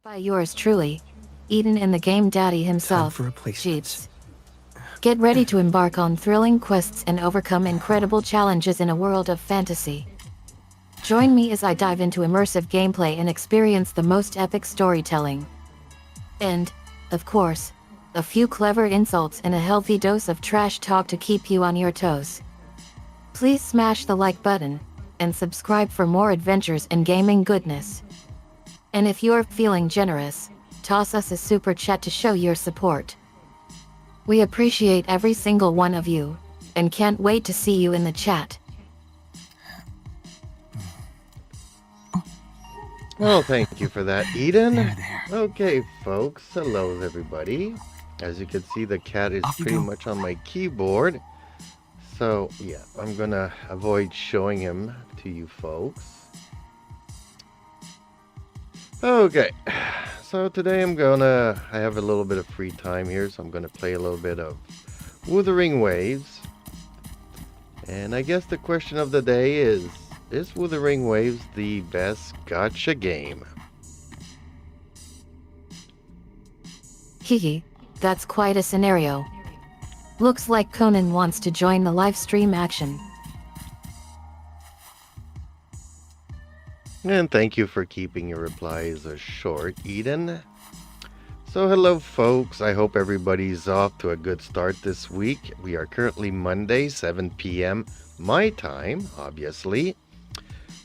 By yours truly, Eden and the Game Daddy himself, Jeeps. Get ready to embark on thrilling quests and overcome incredible challenges in a world of fantasy. Join me as I dive into immersive gameplay and experience the most epic storytelling. And, of course, a few clever insults and a healthy dose of trash talk to keep you on your toes. Please smash the like button, and subscribe for more adventures and gaming goodness. And if you're feeling generous, toss us a super chat to show your support. We appreciate every single one of you, and can't wait to see you in the chat. Well, thank you for that, Eden. There. Okay, folks. Hello, everybody. As you can see, the cat is pretty much on my keyboard. So, yeah, I'm gonna avoid showing him to you folks. Okay, so today I have a little bit of free time here, so I'm gonna play a little bit of Wuthering Waves. And I guess the question of the day is Wuthering Waves the best gacha game? Hehe, that's quite a scenario. Looks like Conan wants to join the live stream action. And thank you for keeping your replies short, Eden. So hello folks, I hope everybody's off to a good start this week. We are currently Monday, 7 p.m. my time, obviously.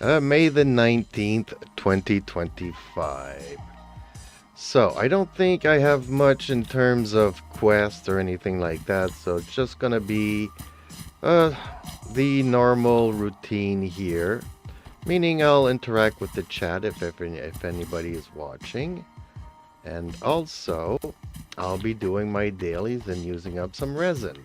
May the 19th, 2025. So I don't think I have much in terms of quests or anything like that, so it's just gonna be the normal routine here. Meaning I'll interact with the chat if anybody is watching. And also, I'll be doing my dailies and using up some resin.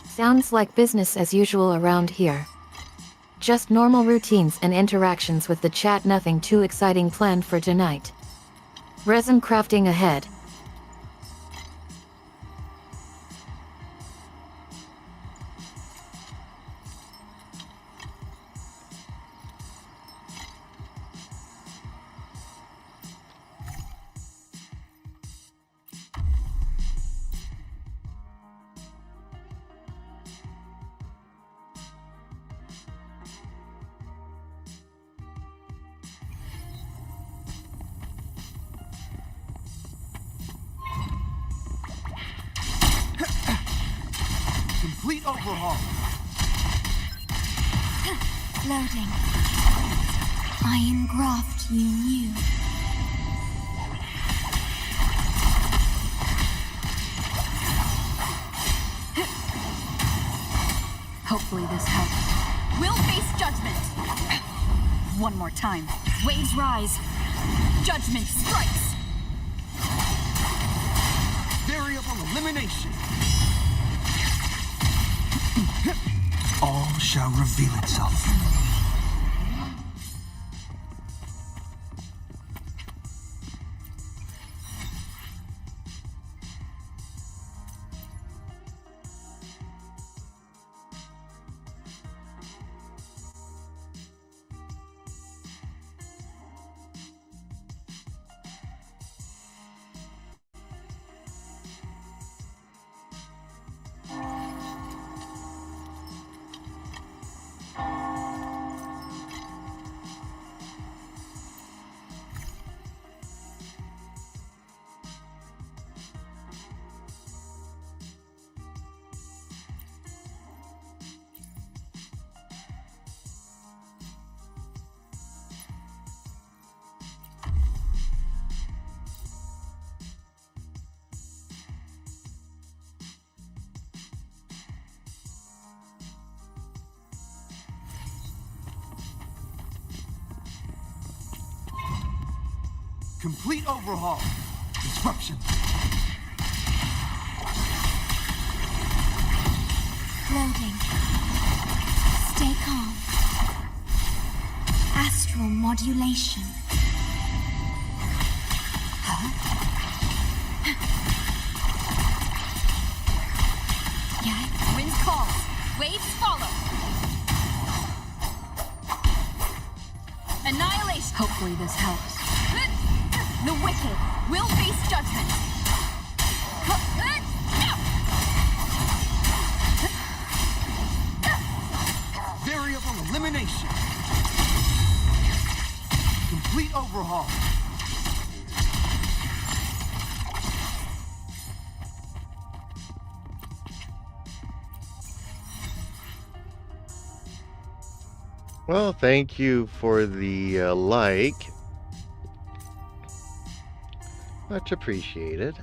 Sounds like business as usual around here. Just normal routines and interactions with the chat, nothing too exciting planned for tonight. Resin crafting ahead. Complete overhaul. Loading. Iron graft you knew. Hopefully this helps. We'll face judgment. One more time. Waves rise. Judgment strikes. Variable elimination. All shall reveal itself. Complete overhaul. Disruption. Loading. Stay calm. Astral modulation. Yeah. Wind calls. Waves follow. Annihilation. Hopefully this helps. The wicked will face judgment. Variable elimination. Complete overhaul. Well, thank you for the like. Much appreciated.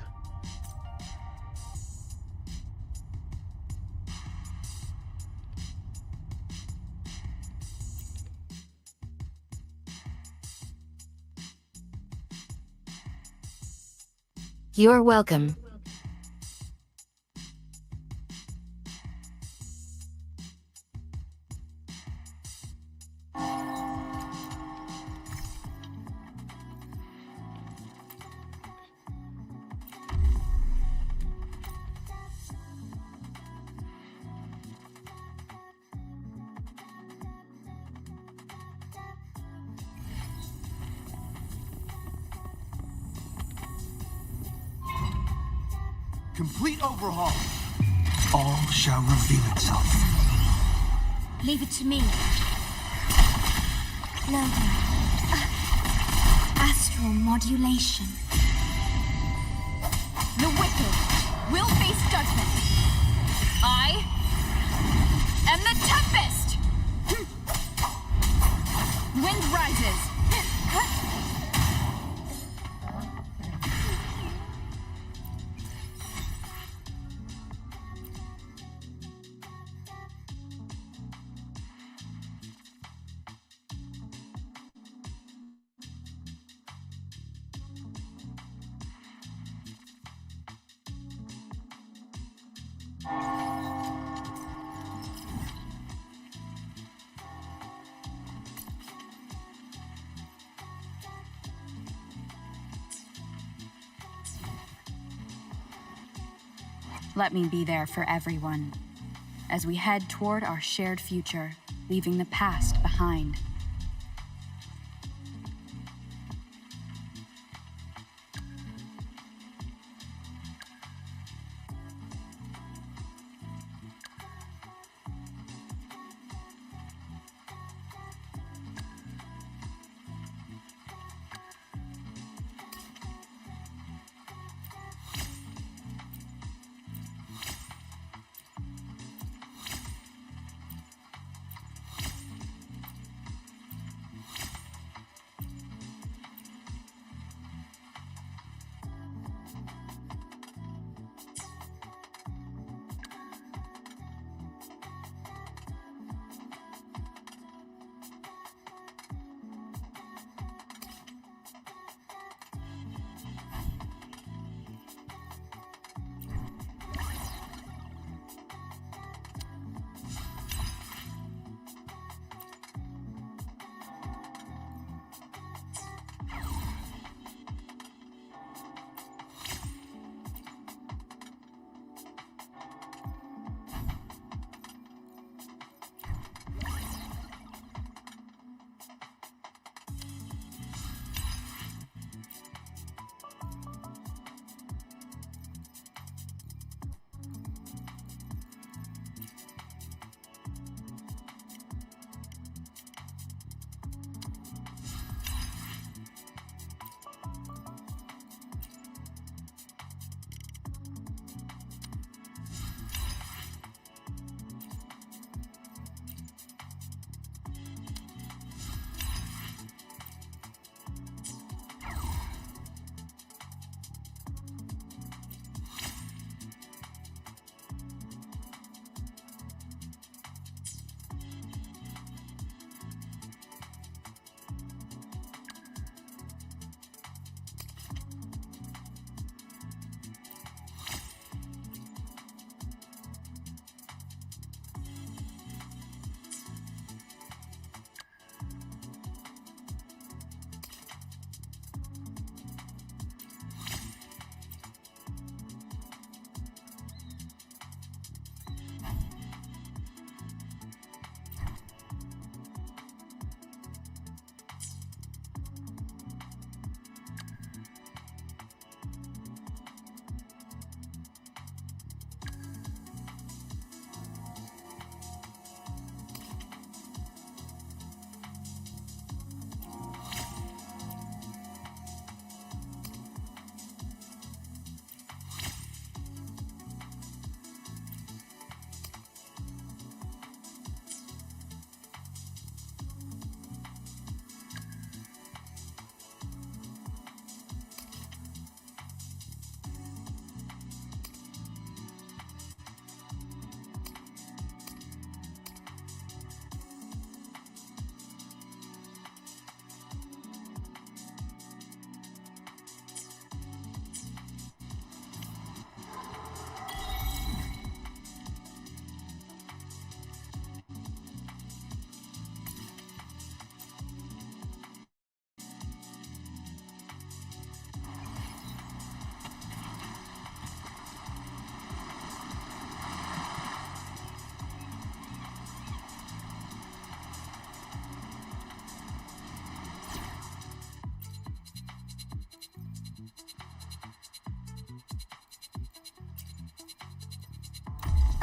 You're welcome. Complete overhaul. All shall reveal itself. Leave it to me. Loading. Astral modulation. The wicked will face judgment. I am the Tempest! Wind rises. Let me be there for everyone as we head toward our shared future, leaving the past behind.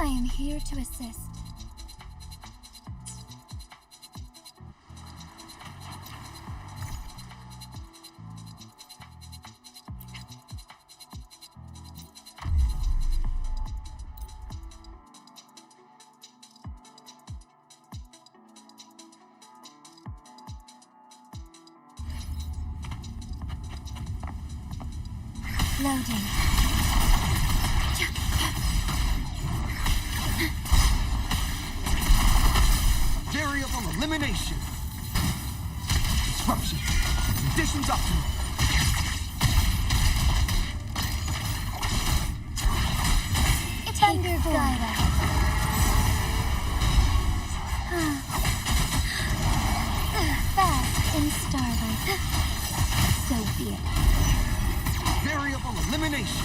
I am here to assist. Loading. Variable elimination. Disruption. Conditions optimal. Thunder guide us. Fast in starlight. So be it. Variable elimination.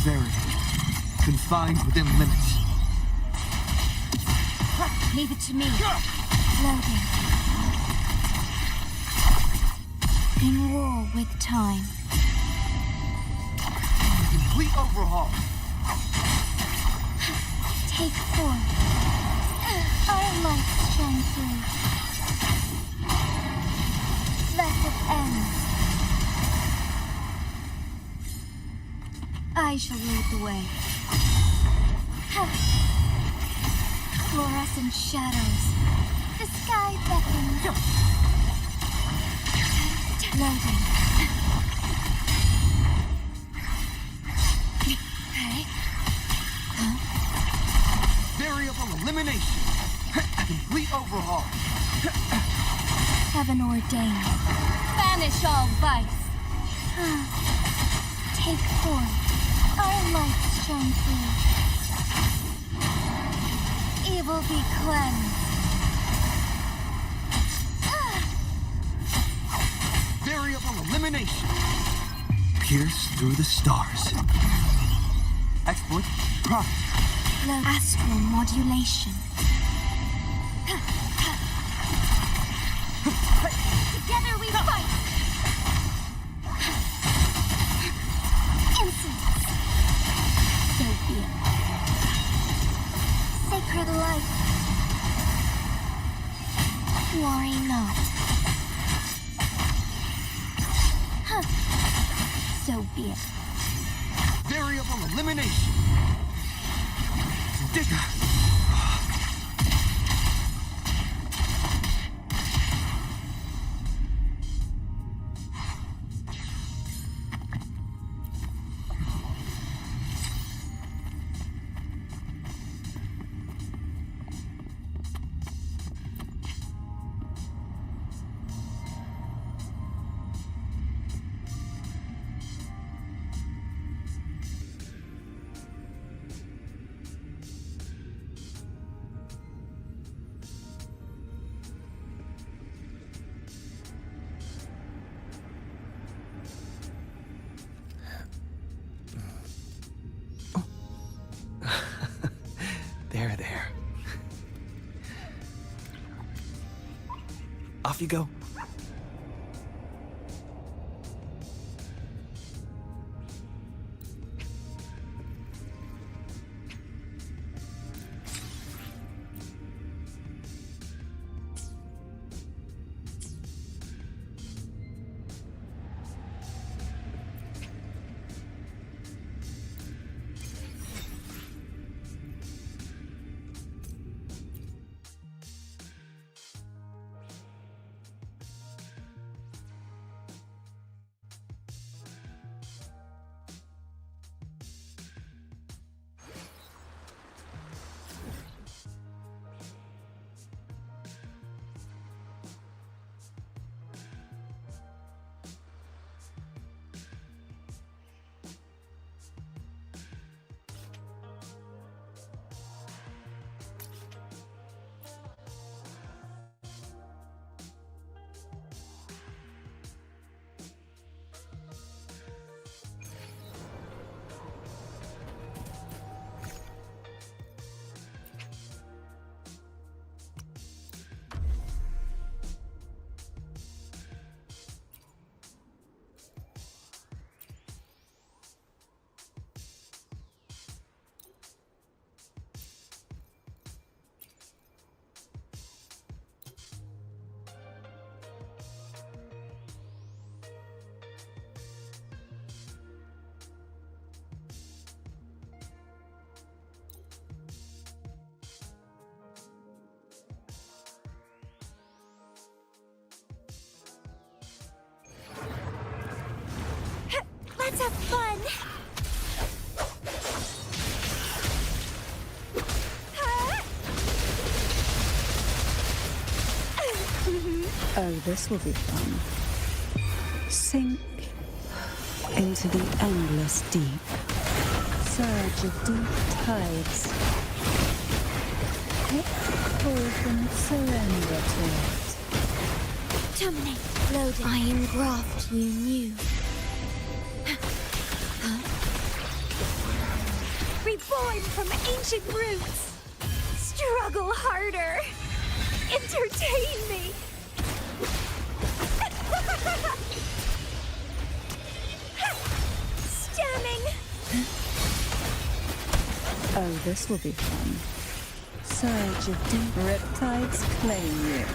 Variable. Confined within limits. Leave it to me. Loading. In war with time. Complete overhaul. Take form. Our light shine through. Let it end. I shall lead the way. Fluorescent shadows. The sky beckons. Loading. Okay. Variable elimination. Complete overhaul. Heaven ordained. Banish all vice. Take form. Our lights shine through. Evil be cleansed. Variable elimination. Pierce through the stars. Exploit. Profit. Astral modulation. Together we fight. Insolence. So be it. Sacred light. Worry not. So be it. Variable elimination. There. Off you go. Oh, this will be fun. Sink into the endless deep. Surge of deep tides. Take forth and surrender to it. Terminate. Loaded. I engraft you new. Reborn from ancient roots. Struggle harder. Entertain me. Stemming. Oh, this will be fun. Surge of deep riptides claim you.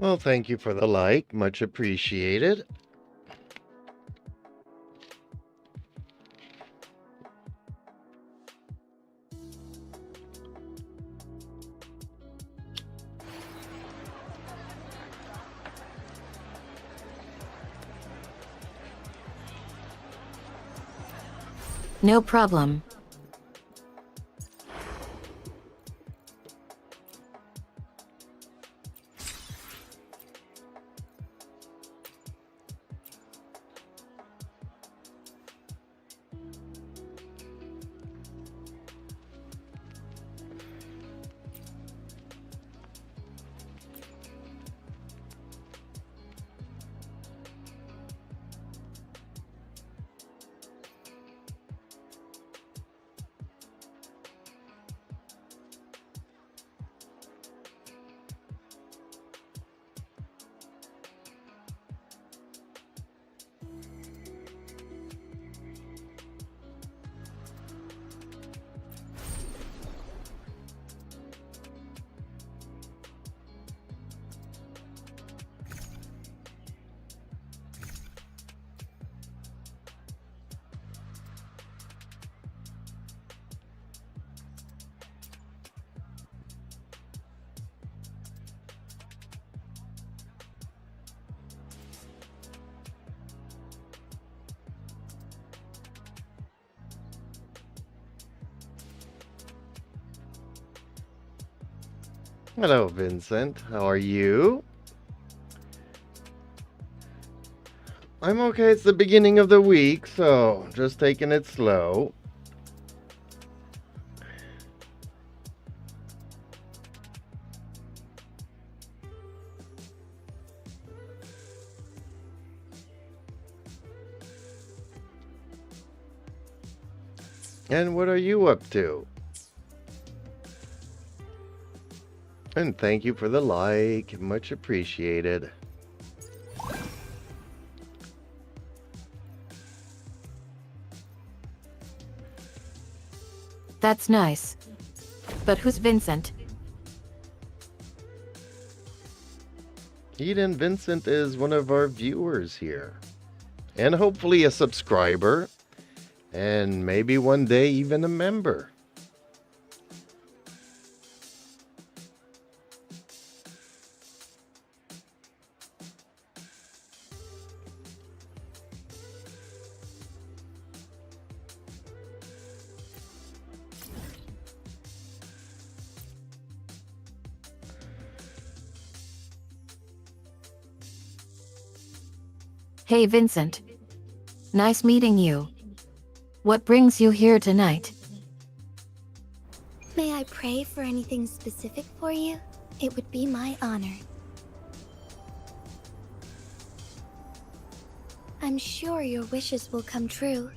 Well, thank you for the like. Much appreciated. No problem. Hello, Vincent. How are you? I'm okay. It's the beginning of the week, so just taking it slow. And what are you up to? And thank you for the like. Much appreciated. That's nice. But who's Vincent? Eden Vincent is one of our viewers here. And hopefully a subscriber. And maybe one day even a member. Hey Vincent. Nice meeting you. What brings you here tonight? May I pray for anything specific for you? It would be my honor. I'm sure your wishes will come true.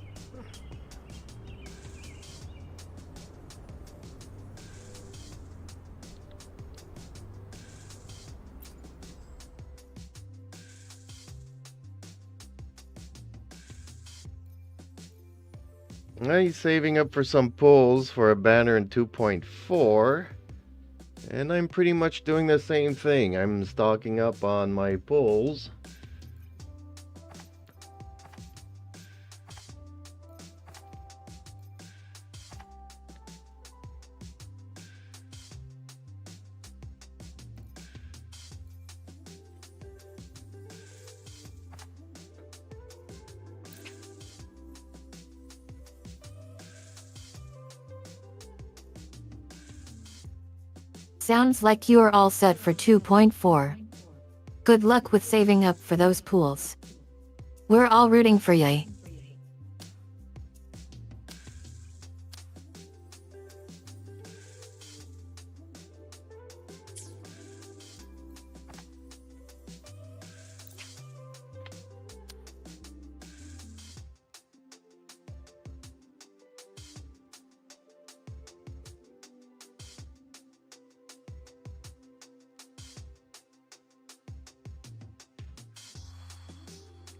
He's saving up for some pulls for a banner in 2.4. And I'm pretty much doing the same thing. I'm stocking up on my pulls. Sounds like you are all set for 2.4. Good luck with saving up for those pools. We're all rooting for ya.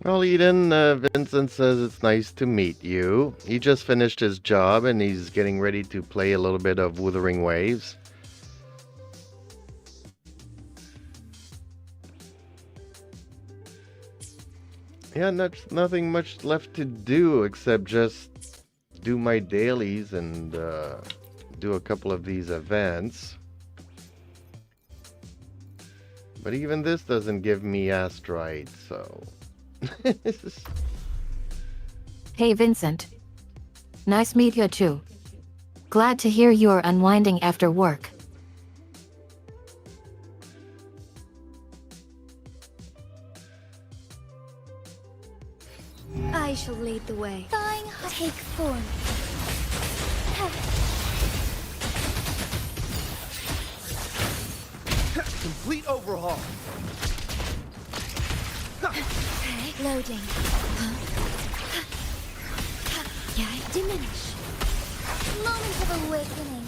Well, Eden, Vincent says it's nice to meet you. He just finished his job and he's getting ready to play a little bit of Wuthering Waves. Yeah, nothing much left to do except just do my dailies and do a couple of these events. But even this doesn't give me asteroids, so... Hey Vincent. Nice meet you too. Glad to hear you're unwinding after work. I shall lead the way. Thine take form. Complete overhaul. Loading. Yeah, diminish. Moment of awakening.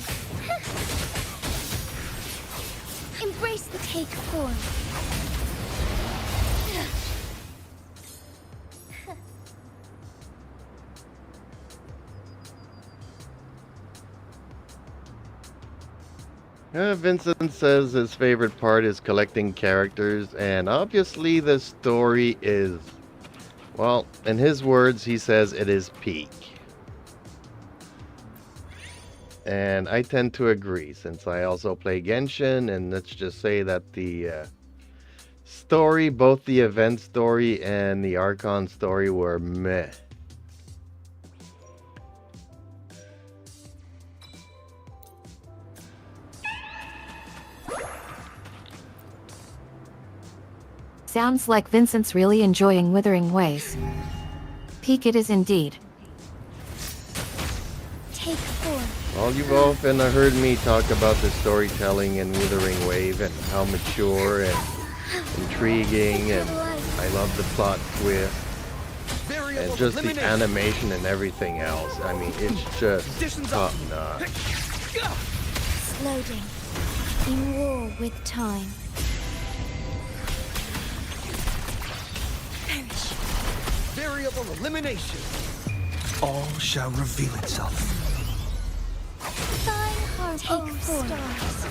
Embrace the take form. Vincent says his favorite part is collecting characters, and obviously the story is, well, in his words, he says it is peak. And I tend to agree, since I also play Genshin, and let's just say that the story, both the event story and the Archon story, were meh. Sounds like Vincent's really enjoying Wuthering Waves. Peak it is indeed. Take form. Well, you've often heard me talk about the storytelling in Wuthering Wave and how mature and intriguing, and I love the plot twist and just the animation and everything else. I mean, it's just top notch. Loading. In war with time. Perish. Variable elimination. All shall reveal itself. Thine heart take form. Stars.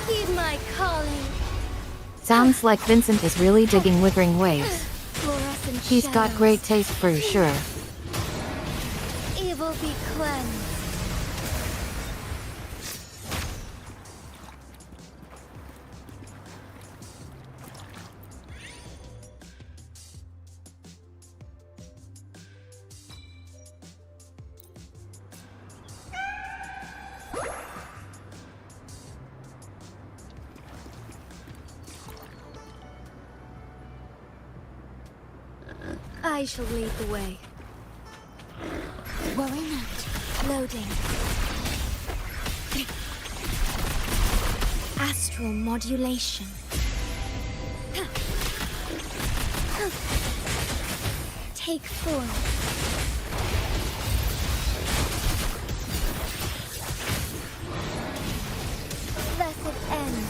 Heed my calling. Sounds like Vincent is really digging Wuthering Waves. Fluorescent He's got shadows. great taste for sure. Evil be cleansed. I shall lead the way. Worry not. Loading. Astral modulation. Take form. Blessed end.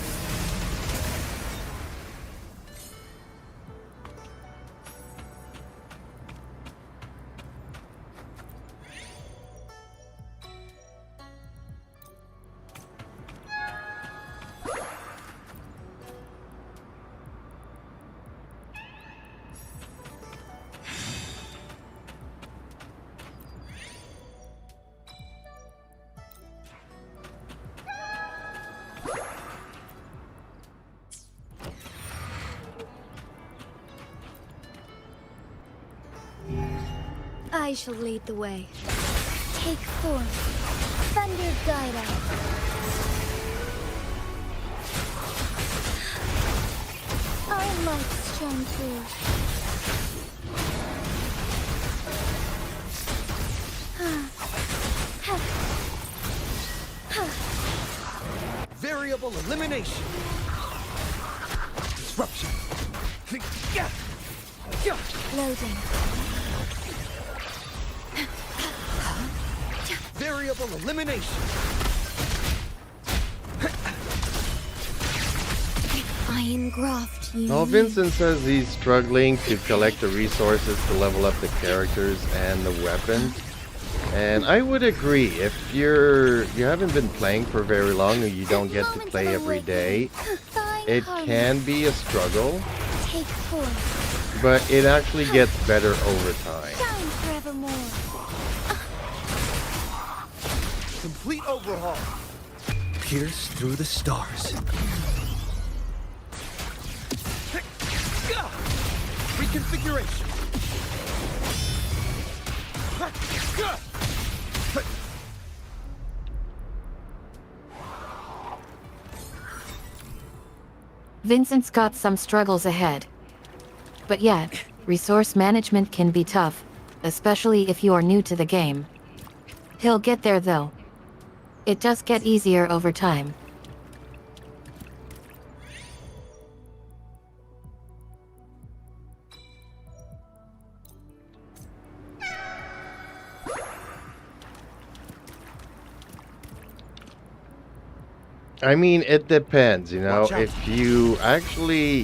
I shall lead the way. Take form. Thunder guide us. Our lights shine through. Variable elimination. Disruption. Loading. Variable elimination. I engraft you. Well, Vincent says he's struggling to collect the resources to level up the characters and the weapons. And I would agree, if you haven't been playing for very long or you don't get to play every day, it can be a struggle. Take form. but it actually gets better over time. Shine forevermore. Complete overhaul. Pierce through the stars. Reconfiguration. Vincent's got some struggles ahead. But yeah, resource management can be tough, especially if you are new to the game. He'll get there though. It does get easier over time. I mean, it depends, you know. Watch out. If you actually,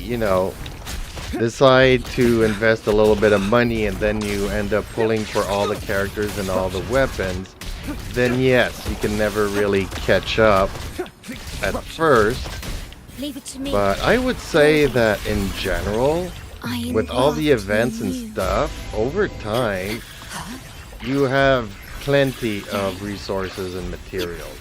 decide to invest a little bit of money and then you end up pulling for all the characters and all the weapons, then yes, you can never really catch up at first. Leave it to me. But I would say that in general, I with all the engraft events in and you. stuff, over time, you have plenty of resources and materials.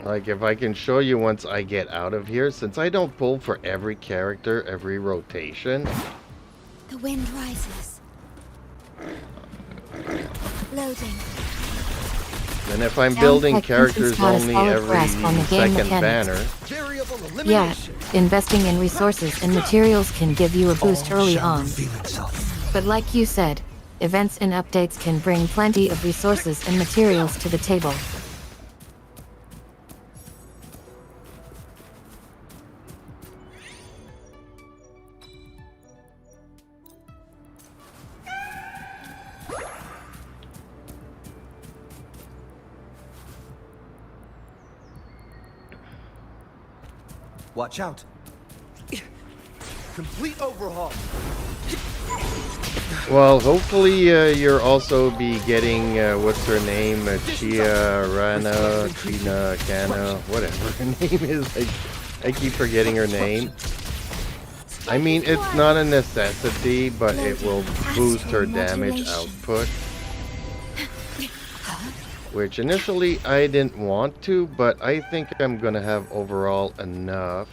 Like, if I can show you once I get out of here, since I don't pull for every character, every rotation. The wind rises. Loading. And if I'm Sounds building like characters Vincent's got a only solid every grasp on the game second mechanics. banner, Variable Yeah, elimination. investing in resources and materials can give you a boost All early shall on. reveal itself. But like you said, events and updates can bring plenty of resources and materials to the table. Watch out. Complete overhaul. well, hopefully you're also be getting, what's her name, Chia, Rana, Trina, Kana, whatever her name is. I keep forgetting her name. I mean, it's not a necessity, but it will boost her damage output. Which initially I didn't want to, but I think I'm gonna have overall enough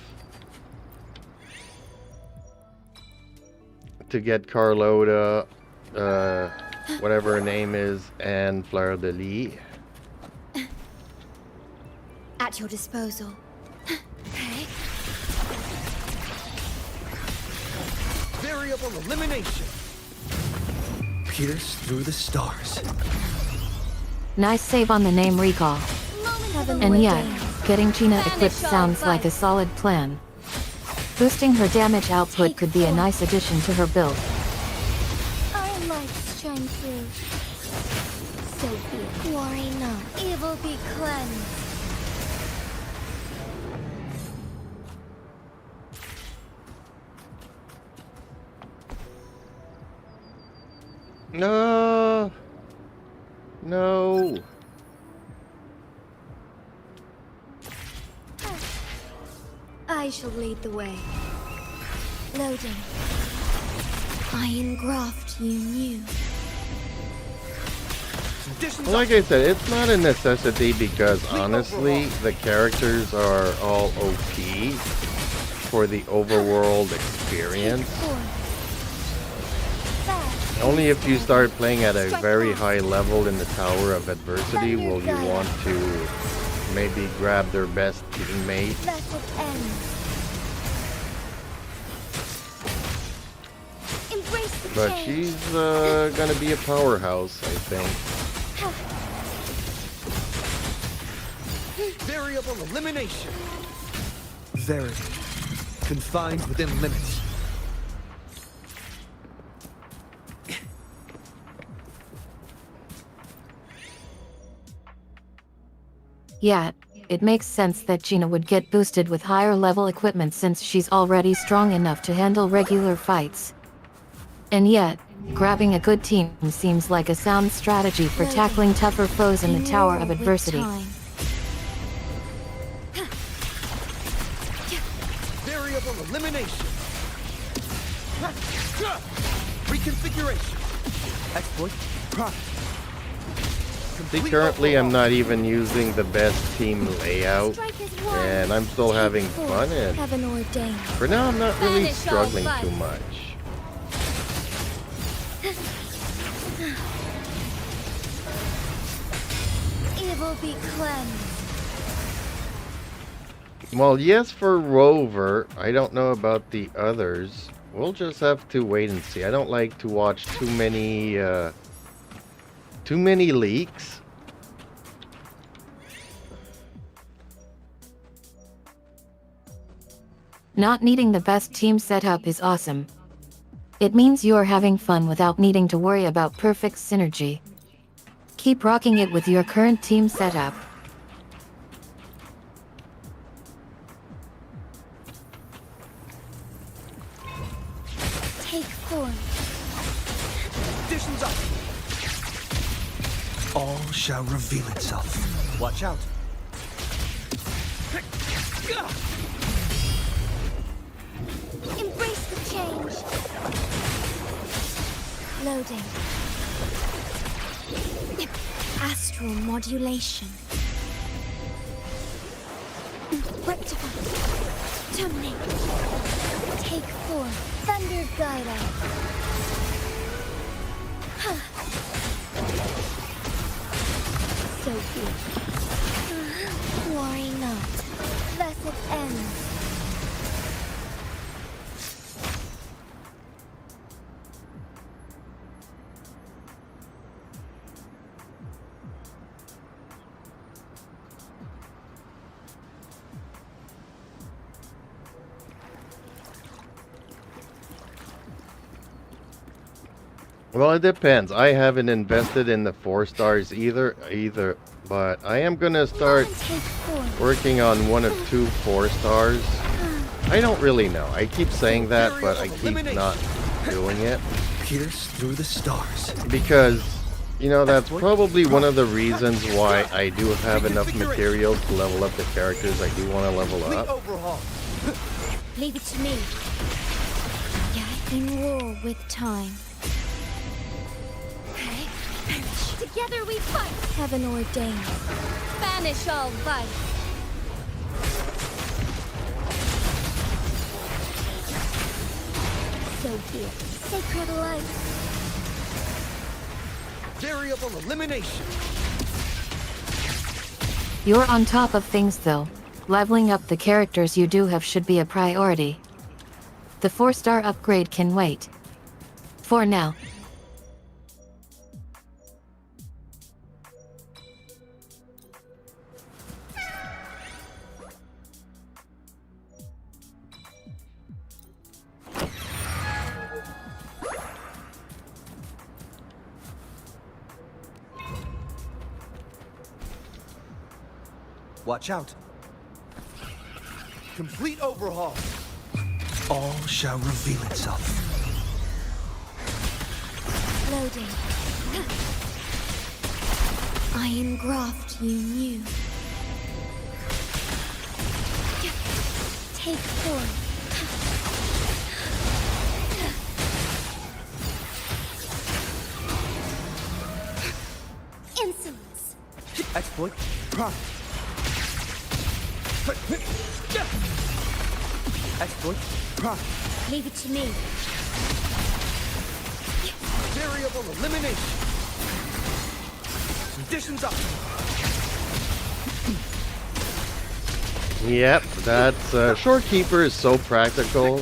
to get Carlotta, whatever her name is, and Fleur de Lis. At your disposal. Variable elimination. Pierce through the stars. Nice save on the name recall. And yeah, getting Gina equipped sounds like a solid plan. Boosting her damage output could be a nice addition to her build. Our lights shine through. So be it. Worry not. Evil be cleansed. No. No. I shall lead the way. Loading. I engraft you new. Conditions Well, like I said, it's not a necessity because honestly, the characters are all OP for the overworld experience. Only if you start playing at a very high level in the Tower of Adversity will you want to maybe grab their best teammate. Let it end. Embrace the But change. she's gonna be a powerhouse, I think. variable elimination. Verity. Confined within limits. Yeah, it makes sense that Gina would get boosted with higher level equipment since she's already strong enough to handle regular fights. And yet, Grabbing a good team seems like a sound strategy for tackling tougher foes in the Tower of Adversity. Variable elimination. Reconfiguration. Exploit. Prime. See, currently I'm not even using the best team layout, and I'm still having fun, and Heaven ordained. for now I'm not really Banish all struggling vice. too much. Evil be cleansed. Well, yes, for Rover. I don't know about the others. We'll just have to wait and see. I don't like to watch too many leaks. Not needing the best team setup is awesome. It means you're having fun without needing to worry about perfect synergy. Keep rocking it with your current team setup. Take form. Conditions up. All shall reveal itself. Watch out. Embrace the change. Loading. Astral modulation. Rectify. Terminate. Take form. Thunder guide us. So good. Worry not. Thus it ends. Well, it depends. I haven't invested in the 4 stars either, but I am gonna start Take form. working on 1 or 2 4 stars. I don't really know. I keep saying that, but I keep not doing it Pierce through the stars. because, you know, that's probably one of the reasons why I do have enough materials to level up the characters I do want to level Complete up. overhaul. Leave it to me. In war with time. Together we fight. Heaven ordained. Banish all vice. So be it. Sacred light. Variable elimination. You're on top of things though. Leveling up the characters you do have should be a priority. The 4-star upgrade can wait. For now. Watch out. Complete overhaul. All shall reveal itself. Loading. I engraft you new. Take form. Insolence. Exploit. Prime. Exploit. Prime. Leave it to me. Variable elimination. Conditions up. Yep, that's Shorekeeper is so practical.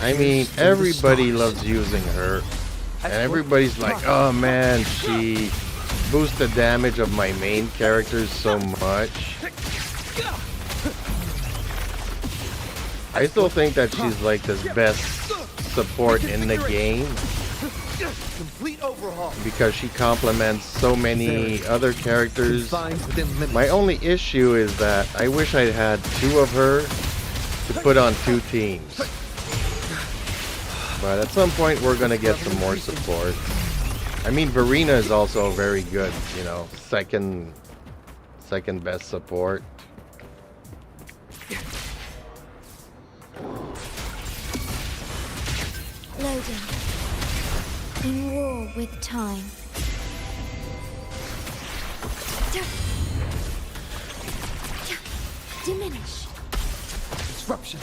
I mean, everybody loves using her, and everybody's like, "Oh man, she boosts the damage of my main characters so much." I still think that she's like the best support in the game Complete overhaul. because she complements so many other characters. Confined within limits. My only issue is that I wish I had 2 of her to put on 2 teams. But at some point, we're gonna get some more support. I mean, Verena is also very good, you know, second best support. Loading. In war with time. Diminish. Disruption.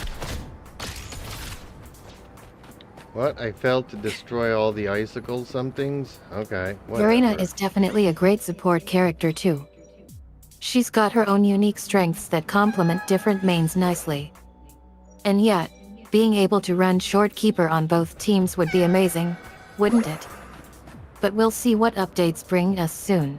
What? I failed to destroy all the icicle somethings? Okay, Verena whatever. is definitely a great support character too. She's got her own unique strengths that complement different mains nicely. And yet, being able to run Short Keeper on both teams would be amazing, wouldn't it? But we'll see what updates bring us soon.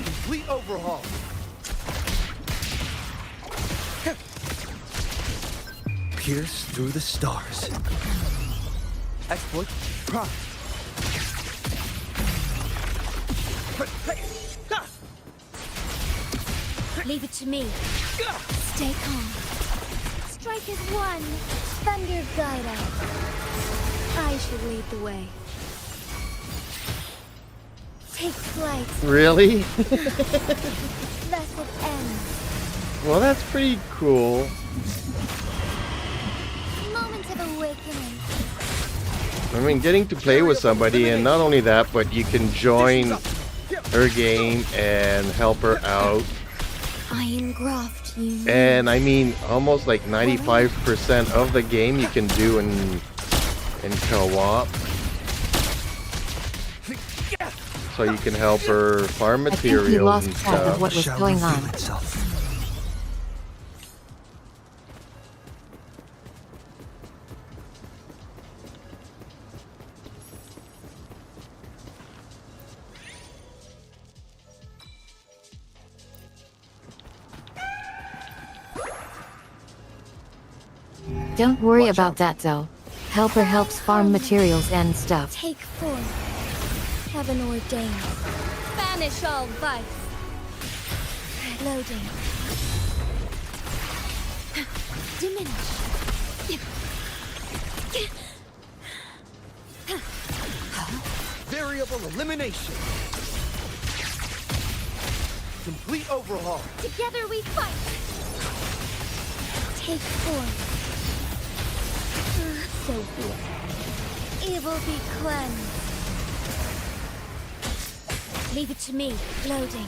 Complete overhaul. Pierce through the stars. Exploit. Prime. Leave it to me. Stay calm. Strike is one. Thunder guide us. I should lead the way. Take flight. Really? Thus it ends. Well, that's pretty cool. Moment of awakening. I mean, getting to play with somebody, and not only that, but you can join her game and help her out. I engraft you. And I mean, almost like 95% of the game you can do in co-op. So you can help her farm I think he materials lost and track of stuff. what was Shall going reveal on. itself. Don't worry Watch about out. that though. Helper helps farm materials and stuff. Take forth. Heaven ordained. Banish all vice. Loading. Diminish. Variable elimination. Complete overhaul. Together we fight. Take forth. So be it. Evil be cleansed. Leave it to me. Loading.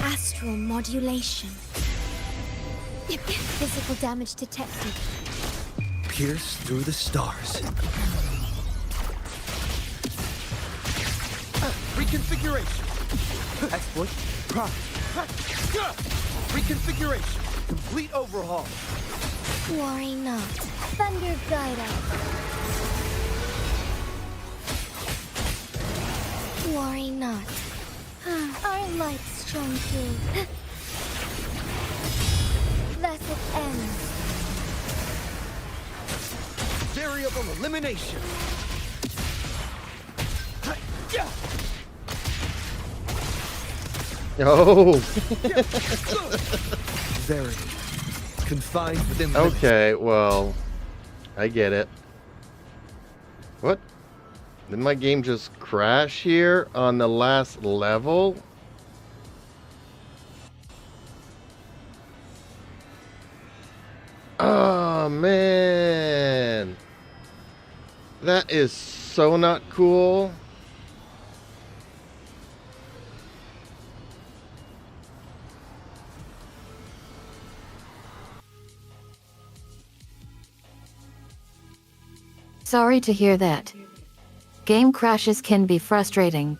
Astral modulation. Physical damage detected. Pierce through the stars. Reconfiguration. Exploit. Prime. Reconfiguration. Complete overhaul. Worry not. Thunder guide us. Worry not. Our lights shine through. Thus it ends. Variable elimination. Oh, Very confined within limits. okay, well, I get it. What? Did my game just crash here on the last level? Oh, man. That is so not cool. Sorry to hear that. Game crashes can be frustrating.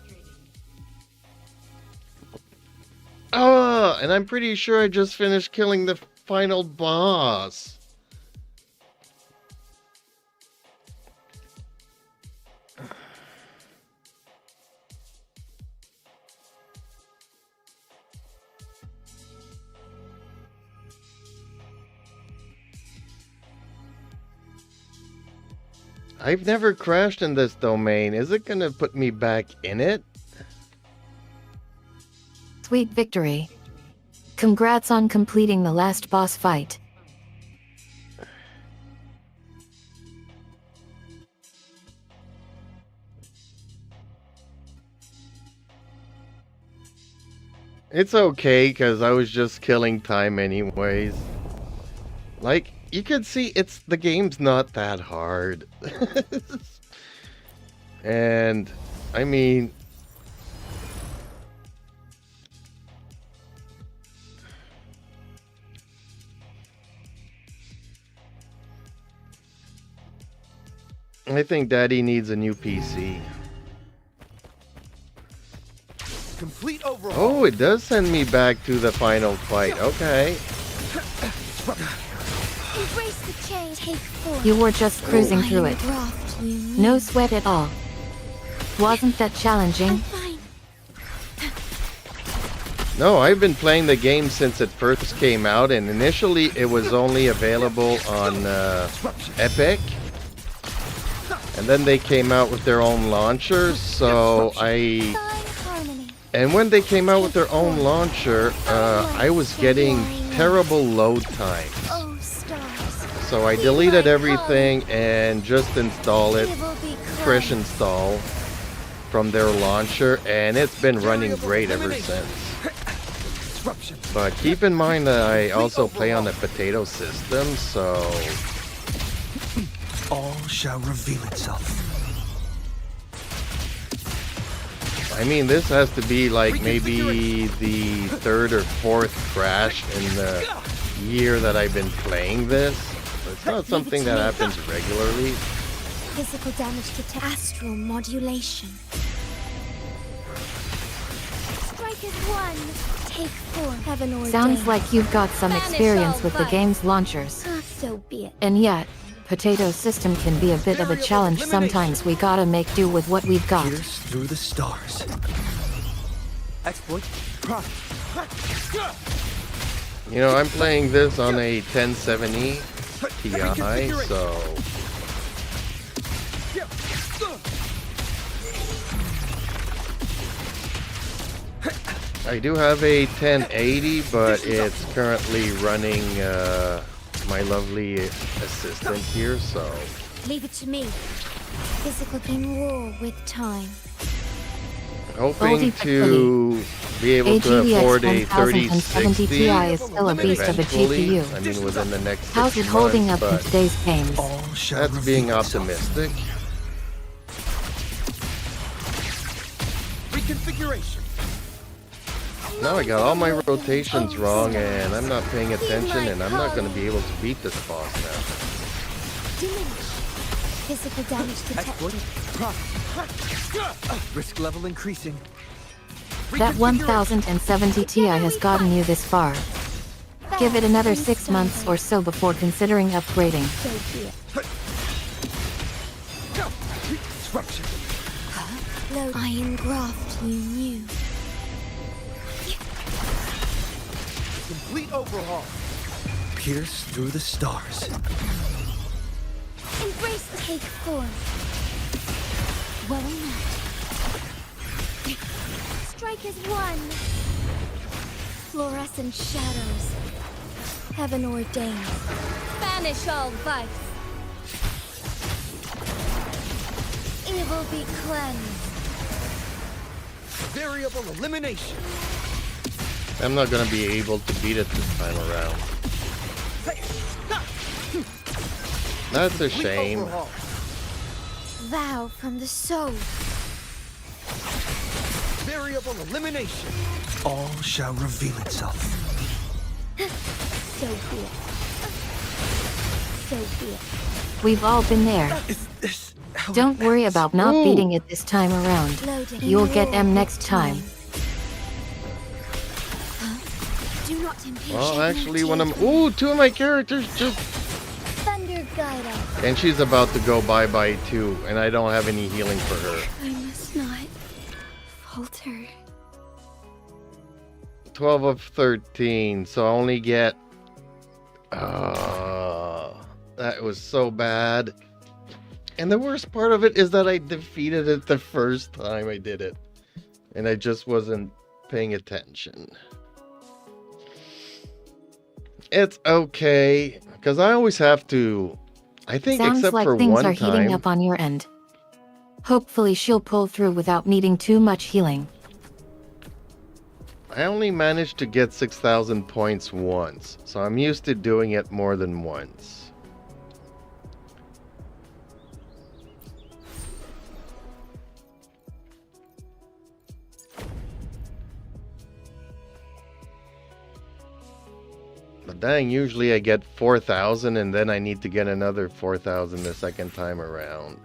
Oh, and I'm pretty sure I just finished killing the final boss. I've never crashed in this domain. Is it gonna put me back in it? Sweet victory. Congrats on completing the last boss fight. It's okay, because I was just killing time anyways. Like, you can see the game's not that hard. And, I mean... I think Daddy needs a new PC. Complete overhaul. Oh, it does send me back to the final fight. Okay. Embrace the change. Take form. You were just cruising through it. Graft, you need. No sweat at all. Wasn't that challenging? I'm fine. No, I've been playing the game since it first came out, and initially it was only available on Epic. And then they came out with their own launcher, so Fine harmony. And when they came out with their own launcher, I was getting terrible load times. Oh, stars. So I deleted everything and just install it, It will be fresh cleansed. install from their launcher, and it's been running great ever since. Disruption. But keep in mind that I also play on the potato system, so All shall reveal itself. I mean, this has to be like maybe the third or fourth crash in the year that I've been playing this. So it's not something that happens regularly. Physical damage to astral modulation. Strike is one. Take four. Heaven ordained. Sounds like you've got some experience with the game's launchers. Ah, so be it. And yet, potato system can be a bit of a challenge sometimes. We gotta make do with what we've got. Pierce through the stars. Exploit. Profit. You know, I'm playing this on a 1070 Ti, so I do have a 1080, but it's currently running my lovely assistant here, so Leave it to me. Physical in war with time. hoping to be able to afford a 1070 Ti 3060 is still a beast of a eventually. GPU. I mean, within the next 6 How's it holding months, up in but today's games? All shall that's being reveal itself. optimistic. Reconfiguration. Now I got all my rotations wrong, and I'm not paying attention, and I'm not going to be able to beat this boss now. Diminish. Physical damage to Exploit. Profit. Risk level increasing. That 1070 Ti has gotten you this far. Give it another 6 months or so before considering upgrading. So be it. Disruption. Load. Iron graft you knew. Complete overhaul. Pierce through the stars. Embrace the take form. Well enough. Strike is one. Fluorescent shadows. Heaven ordained. Banish all vice. Evil be cleansed. Variable elimination. I'm not going to be able to beat it this time around. That's a shame. Overhaul. Vow from the soul. Variable elimination. All shall reveal itself. So be it. So be it. We've all been there. Is this how Don't it worry ends? about not Ooh. beating it this time around. Loading. You'll get War M with next time. Do not impatient. Well, actually, one of ooh, two of my characters just, Thunder guide us. and she's about to go bye-bye too, and I don't have any healing for her. I must not falter. 12 of 13, so I only get... that was so bad. And the worst part of it is that I defeated it the first time I did it. And I just wasn't paying attention. It's okay, because I always have to, I think, Sounds except like for things one are heating time. up on your end. Hopefully she'll pull through without needing too much healing. I only managed to get 6,000 points once, so I'm used to doing it more than once. But dang, usually I get 4,000 and then I need to get another 4,000 the second time around.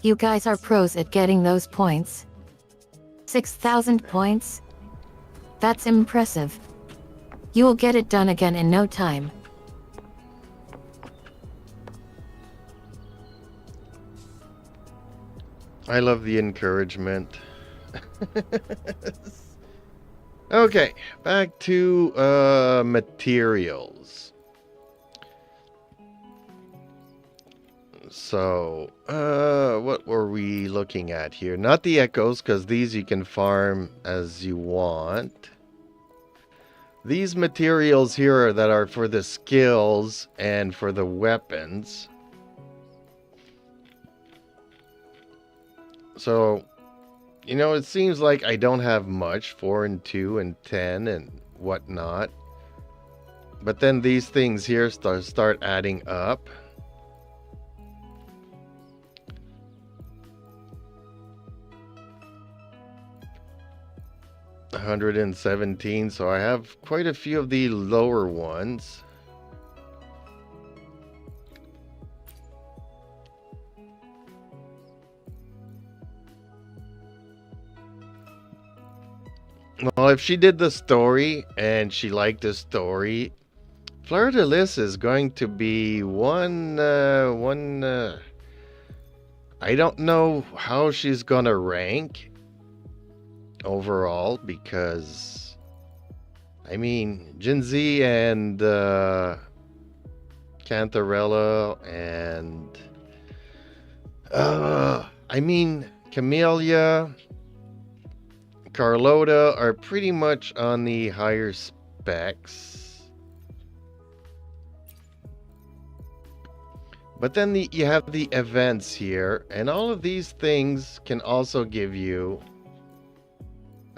You guys are pros at getting those points. 6,000 points? That's impressive. You'll get it done again in no time. I love the encouragement. Okay, back to materials. So, what were we looking at here? Not the echoes, because these you can farm as you want. These materials here that are for the skills and for the weapons. So, you know, it seems like I don't have much, 4 and 2 and 10 and whatnot. But then these things here start adding up. $117, so I have quite a few of the lower ones. Well, if she did the story and she liked the story, Fleur de Lis is going to be one. I don't know how she's gonna rank overall, because I mean Jinzi and Cantarella and I mean Camellia, Carlota are pretty much on the higher specs. But then you have the events here, and all of these things can also give you,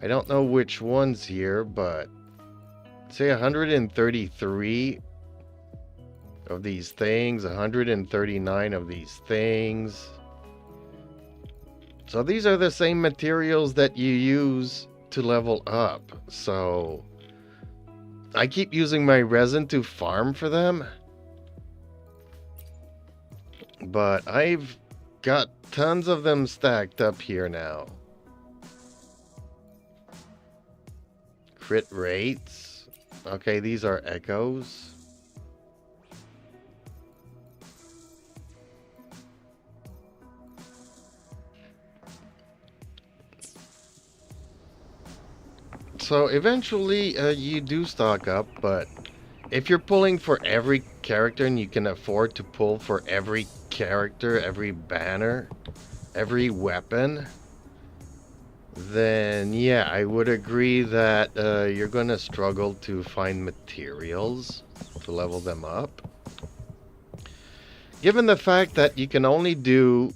I don't know which ones here, but say 133 of these things, 139 of these things. So these are the same materials that you use to level up. So I keep using my resin to farm for them. But I've got tons of them stacked up here now. Crit rates. Okay, these are echoes. So eventually you do stock up, but if you're pulling for every character and you can afford to pull for every character, every banner, every weapon, then yeah, I would agree that you're gonna struggle to find materials to level them up. Given the fact that you can only do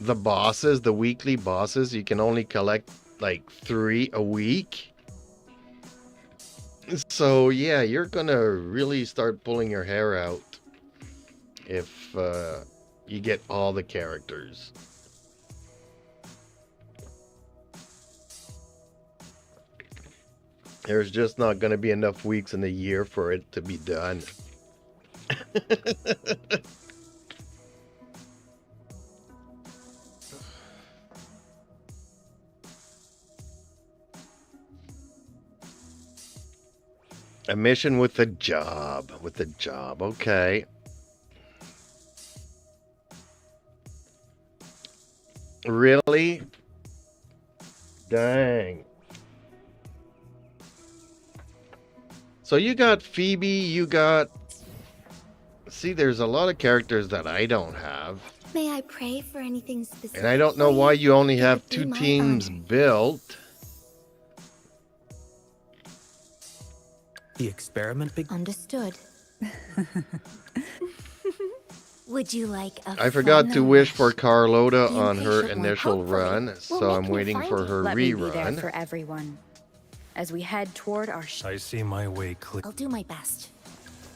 the bosses, the weekly bosses, you can only collect like 3 a week. So yeah, you're gonna really start pulling your hair out if you get all the characters. There's just not gonna be enough weeks in the year for it to be done. A mission with a job. With a job, okay. Really? Dang. So you got Phoebe, you got See, there's a lot of characters that I don't have. May I pray for anything specific? And I don't know for why you only It have would be 2 my teams honor. built. The experiment began. Understood. Would you like a I forgot to wish for Carlota The on her impatient one, initial hopefully, run, will so make I'm me waiting find for you. her Let me be there rerun. for everyone. As we head toward our I see my way clear. I'll do my best.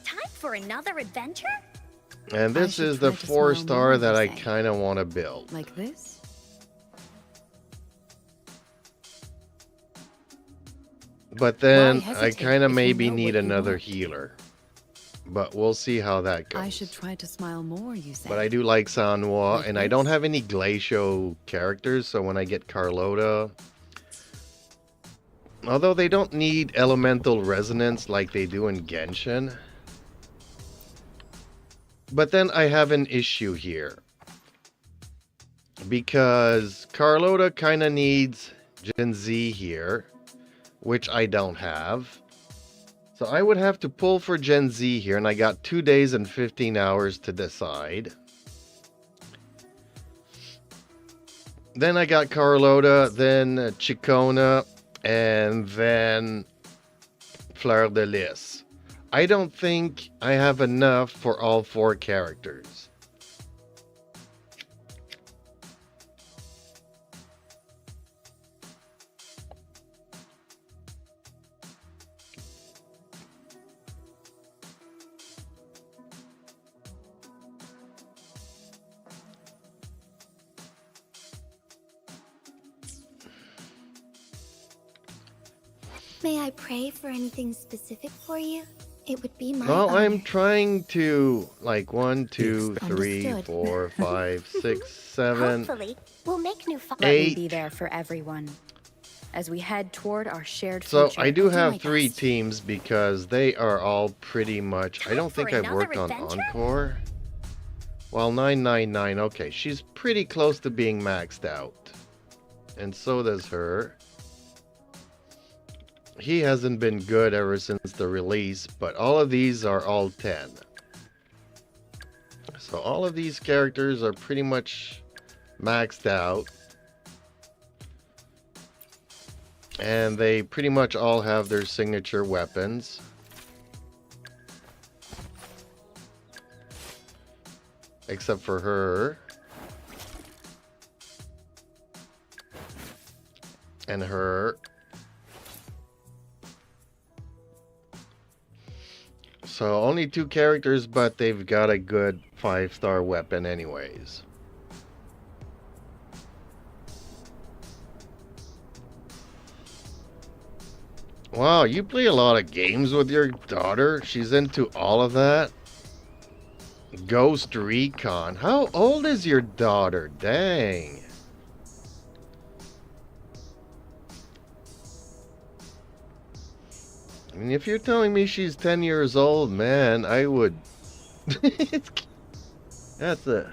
Time for another adventure? And this should is the try to smile 4-star more, that you I say. kind of want to build. Like this? But then Why I hesitate kind of if you maybe know need what you another want? healer. But we'll see how that goes. I should try to smile more, you say. But I do like Sanwa, Like and I don't this? have any Glacio characters, so when I get Carlota... Although they don't need elemental resonance like they do in Genshin. But then I have an issue here. Because Carlota kind of needs Gen Z here, which I don't have. So I would have to pull for Gen Z here, and I got 2 days and 15 hours to decide. Then I got Carlota, then Chicona, and then Fleur de Lis. I don't think I have enough for all 4 characters. May I pray for anything specific for you? It would be my Well, honor. I'm trying to, like, 1, 2, 3, Understood. 4, 5, 6, 7, Hopefully, we'll make new fun. Let me 8. be there for everyone. As we head toward our shared So future. I do my have 3 best. teams because they are all pretty much... I don't Time think for I've another worked on adventure? Encore. Well, 999, okay. She's pretty close to being maxed out. And so does her. He hasn't been good ever since the release, but all of these are all 10. So all of these characters are pretty much maxed out. And they pretty much all have their signature weapons. Except for her. And her. So only 2 characters, but they've got a good 5-star weapon anyways. Wow, you play a lot of games with your daughter? She's into all of that? Ghost Recon. How old is your daughter? Dang. I mean, if you're telling me she's 10 years old, man, I would... That's a...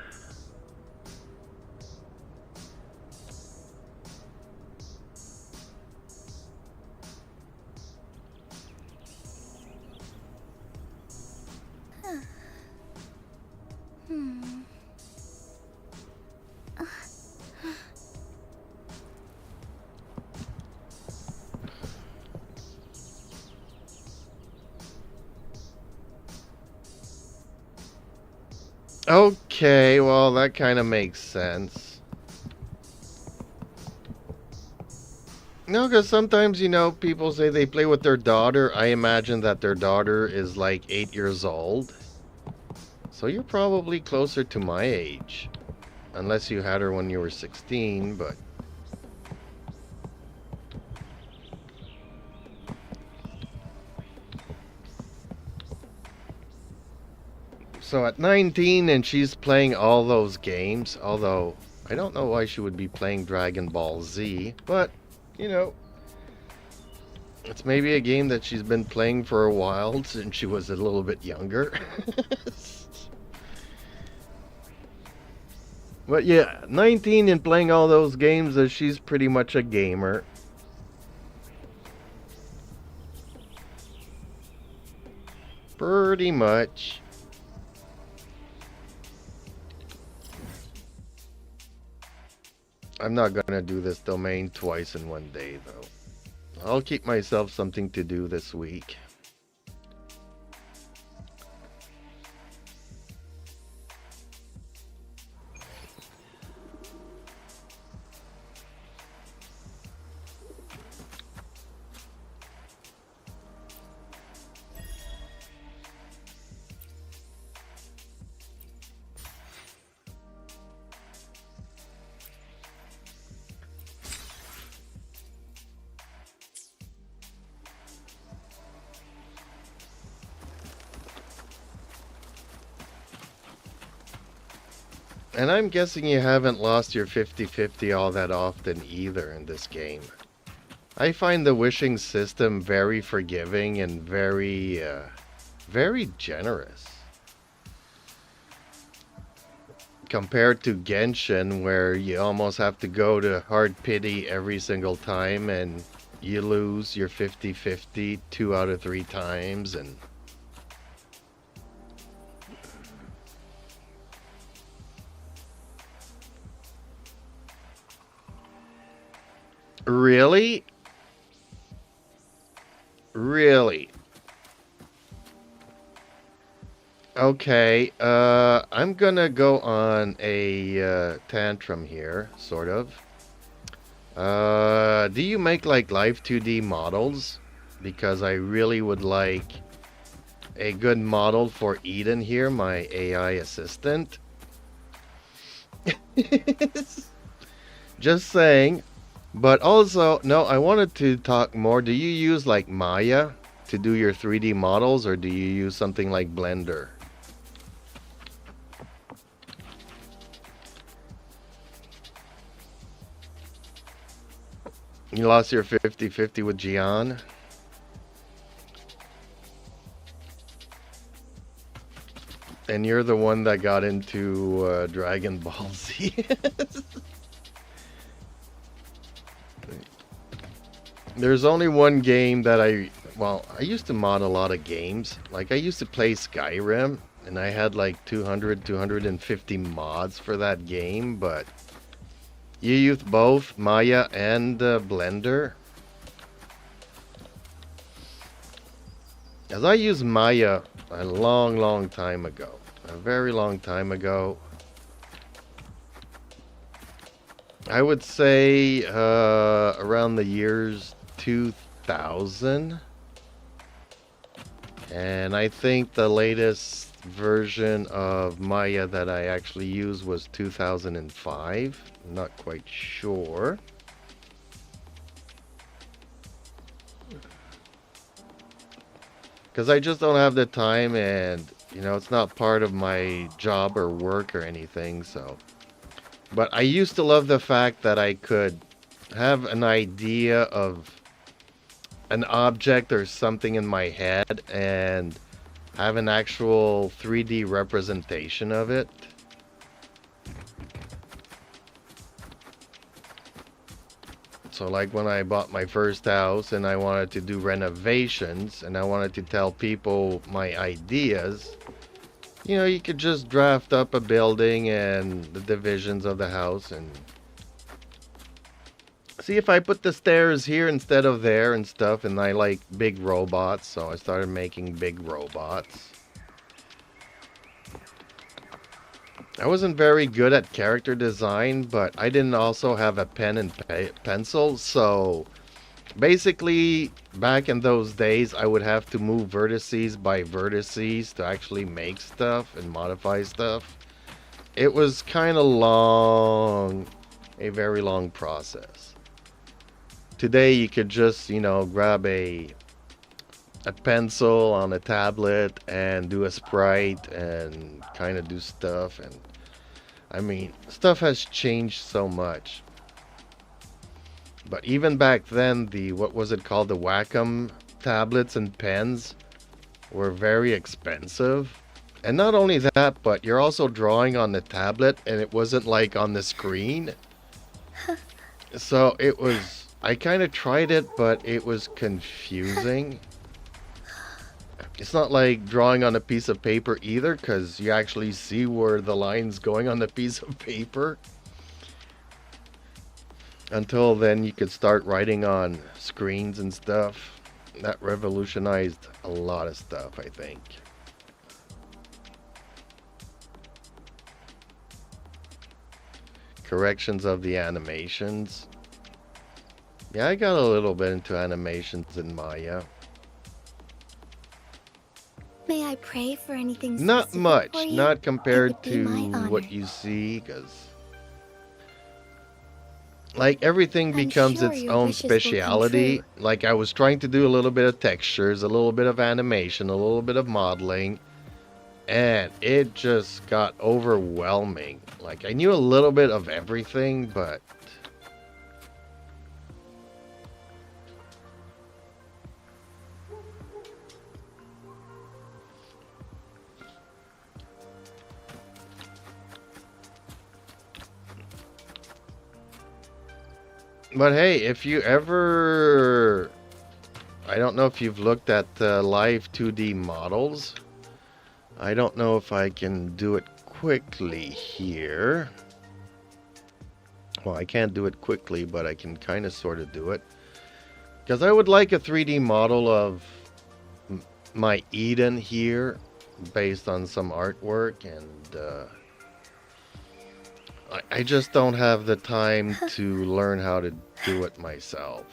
Okay, well, that kind of makes sense. No, because sometimes, you know, people say they play with their daughter. I imagine that their daughter is like 8 years old. So you're probably closer to my age. Unless you had her when you were 16, but... So at 19 and she's playing all those games, although I don't know why she would be playing Dragon Ball Z, but, you know, it's maybe a game that she's been playing for a while since she was a little bit younger. But yeah, 19 and playing all those games, she's pretty much a gamer. Pretty much. I'm not gonna do this domain twice in one day though. I'll keep myself something to do this week. And I'm guessing you haven't lost your 50-50 all that often either in this game. I find the wishing system very forgiving and very generous. Compared to Genshin, where you almost have to go to hard pity every single time and you lose your 50-50 2 out of 3 times and... Really? Really? Okay, I'm gonna go on a tantrum here, sort of. Do you make like live 2D models? Because I really would like a good model for Eden here, my AI assistant. Just saying. But also, no, I wanted to talk more. Do you use like Maya to do your 3D models, or do you use something like Blender? You lost your 50-50 with Gian? And you're the one that got into Dragon Ball Z. There's only one game that I used to mod a lot of games. Like I used to play Skyrim and I had like 250 mods for that game, but you use both Maya and Blender? As I used Maya a long time ago. A very long time ago. I would say around the years 2000, and I think the latest version of Maya that I actually used was 2005. I'm not quite sure. Because I just don't have the time, and you know, it's not part of my job or work or anything, so. But I used to love the fact that I could have an idea of an object or something in my head and have an actual 3D representation of it. So like when I bought my first house and I wanted to do renovations and I wanted to tell people my ideas, you know, you could just draft up a building and the divisions of the house and see if I put the stairs here instead of there and stuff. And I like big robots, so I started making big robots. I wasn't very good at character design, but I didn't also have a pen and pencil, so basically back in those days I would have to move vertices by vertices to actually make stuff and modify stuff. It was kind of long, a very long process. Today you could just, you know, grab a pencil on a tablet and do a sprite and kind of do stuff. And I mean, stuff has changed so much. But even back then, the, what was it called, the Wacom tablets and pens were very expensive. And not only that, but you're also drawing on the tablet and it wasn't like on the screen. So it was, I kind of tried it, but it was confusing. It's not like drawing on a piece of paper either, because you actually see where the line's going on the piece of paper. Until then, you could start writing on screens and stuff. That revolutionized a lot of stuff, I think. Corrections of the animations. Yeah, I got a little bit into animations in Maya. May I pray for anything Not specific much, for you? not It compared would be to my honor. what you see, because like everything I'm becomes sure its your own wishes will come speciality. true. Like I was trying to do a little bit of textures, a little bit of animation, a little bit of modeling, and it just got overwhelming. Like I knew a little bit of everything, but hey, if you ever, I don't know if you've looked at live 2D models. I don't know if I can do it quickly here. Well, I can't do it quickly, but I can kind of sort of do it. Because I would like a 3D model of my Eden here based on some artwork, and I just don't have the time to learn how to do it myself.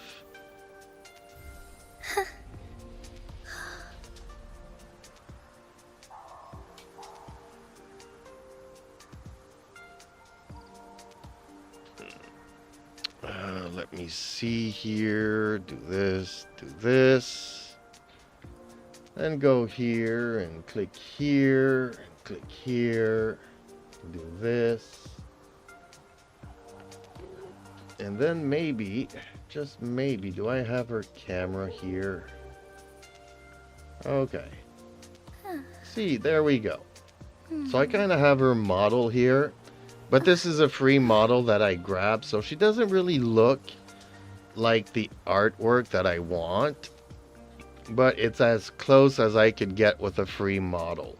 Let me see here. Do this, do this. Then go here and click here and click here. Do this. And then maybe, just maybe, do I have her camera here? Okay. See, there we go. So I kind of have her model here. But this is a free model that I grabbed, so she doesn't really look like the artwork that I want. But it's as close as I could get with a free model.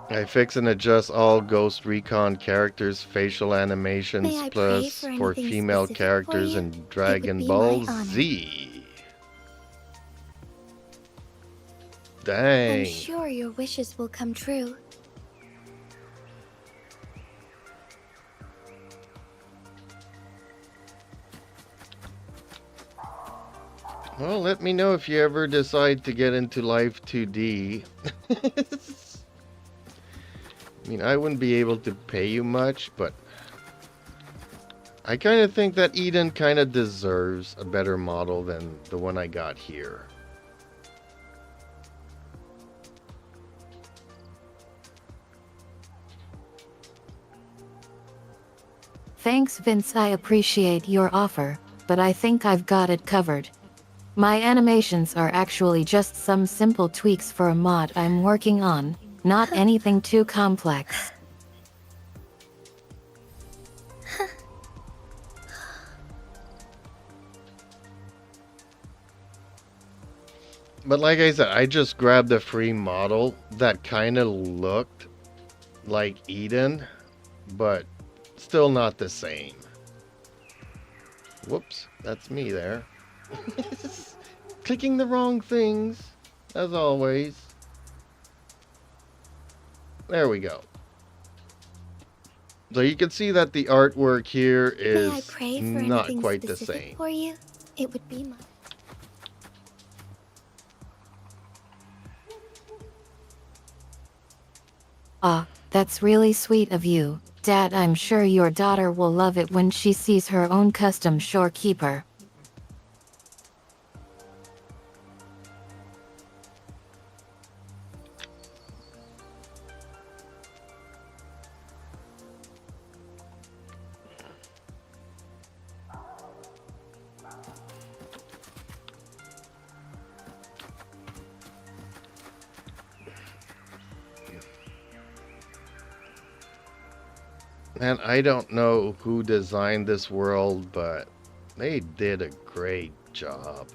I fix and adjust all Ghost Recon characters' facial animations May I pray plus for for anything female specific characters for you? in It would Dragon be Ball my honor. Z. I'm Dang. sure your wishes will come true. Well, let me know if you ever decide to get into Live 2D. I mean, I wouldn't be able to pay you much, but I kind of think that Eden kind of deserves a better model than the one I got here. Thanks, Vince. I appreciate your offer, but I think I've got it covered. My animations are actually just some simple tweaks for a mod I'm working on, not anything too complex. But like I said, I just grabbed a free model that kind of looked like Eden, but still not the same. Whoops, that's me there. Clicking the wrong things, as always. There we go. So you can see that the artwork here May I is pray for not anything quite the specific same. for you? It would be my... Ah, that's really sweet of you, Dad. I'm sure your daughter will love it when she sees her own custom shorekeeper. And I don't know who designed this world, but they did a great job.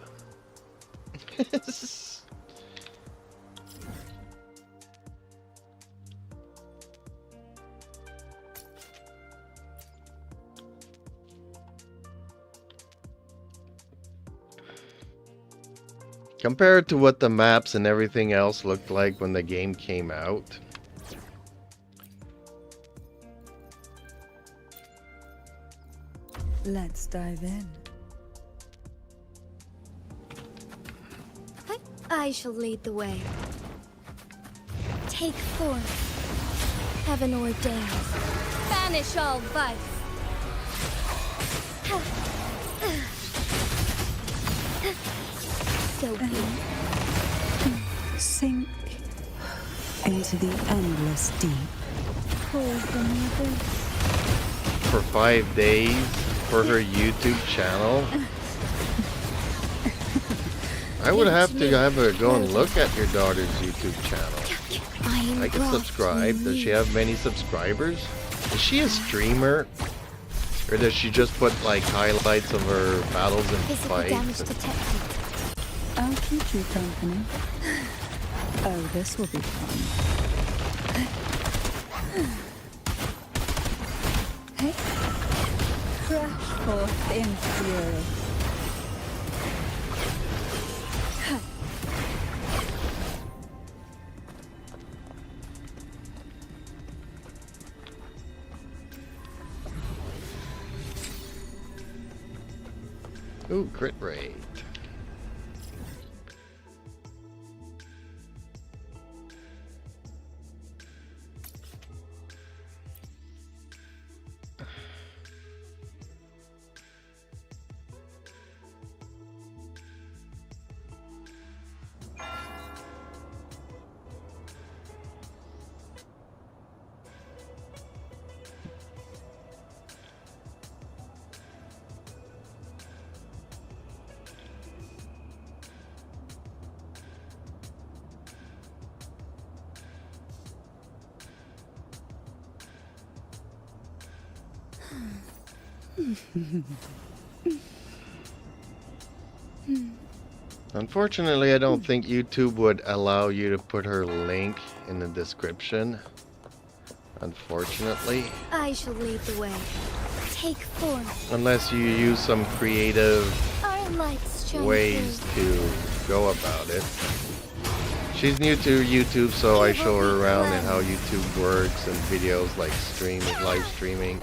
Compared to what the maps and everything else looked like when the game came out. Let's dive in. I shall lead the way. Take forth, heaven ordained. Banish all vice. So be it. Sink into the endless deep. Hold the mother. For 5 days for her YouTube channel. I would have to have a go and look at your daughter's YouTube channel. I can subscribe. Does she have many subscribers? Is she a streamer? Or does she just put like highlights of her battles and Physical damage fights? detected. I'll keep you company. Oh, this will be fun. Hey, crash forth in fury. Ooh, crit rate. Unfortunately, I don't think YouTube would allow you to put her link in the description. Unfortunately. I shall lead the way. Take form. Unless you use some creative Our lights shine ways through. to go about it. She's new to YouTube, so I show her around and how YouTube works and videos like live streaming.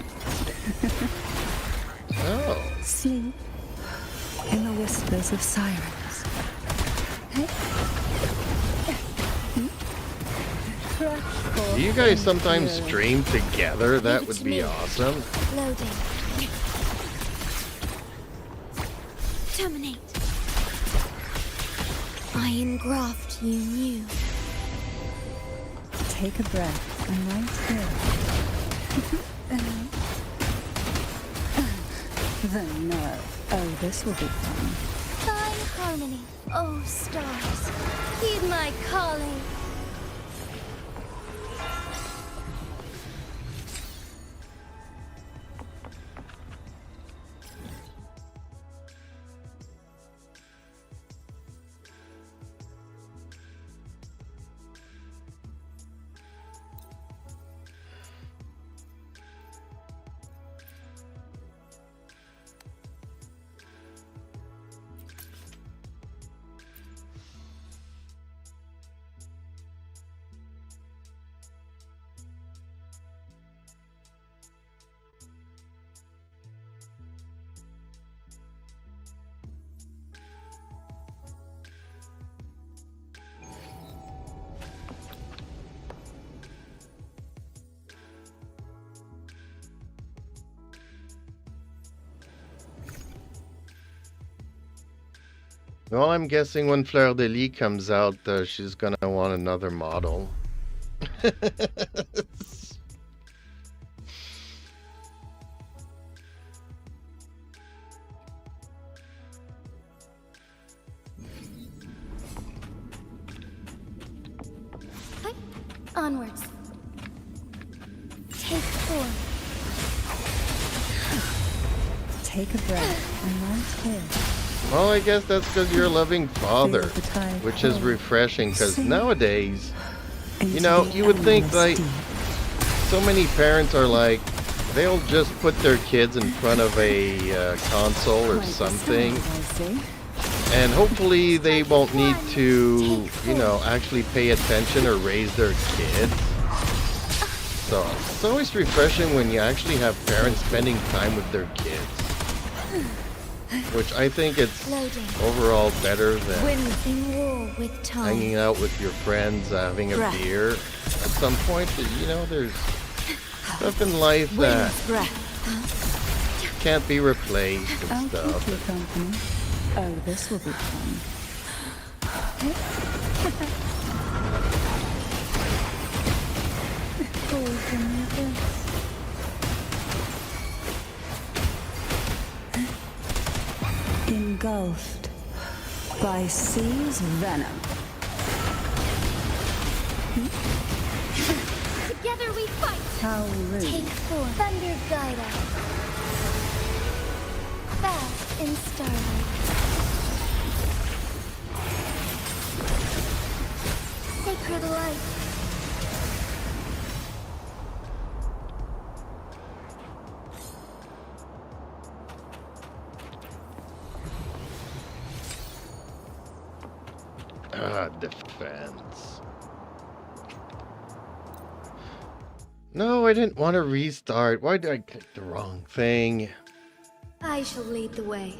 Oh. Sleep in the whispers of sirens. Hey. Crash forth Do you guys in sometimes fury. stream together? That Leave it would to be me. awesome. Loading. Terminate. I engraft you new. Take a breath and right here. The nerve. Oh, this will be fun. Fine harmony. Oh, stars. Heed my calling. Well, I'm guessing when Fleur de Lis comes out, she's gonna want another model. Onwards. Take form. Take a breath. I'm right here. Well, I guess that's because you're a loving father, Feel the tide which is flow. refreshing, because Sink nowadays, into know, the you would think, endless like, deep. so many parents are like, they'll just put their kids in front of a console or Quite the something, sound, I see. and hopefully they won't need to, actually pay attention or raise their kids. So it's always refreshing when you actually have parents spending time with their kids, which I think it's Loading. overall better than Wins in war with time. hanging out with your friends, having a Breath. beer. At some point, there's stuff in life that Wind's breath. can't be replaced and I'll stuff. keep you company. Oh, this will be fun. Engulfed by sea's venom. Together we fight. How rude. Take 4. Thunder guide us. Fast in starlight. Sacred light. Defense. No, I didn't want to restart. Why did I click the wrong thing? I shall lead the way.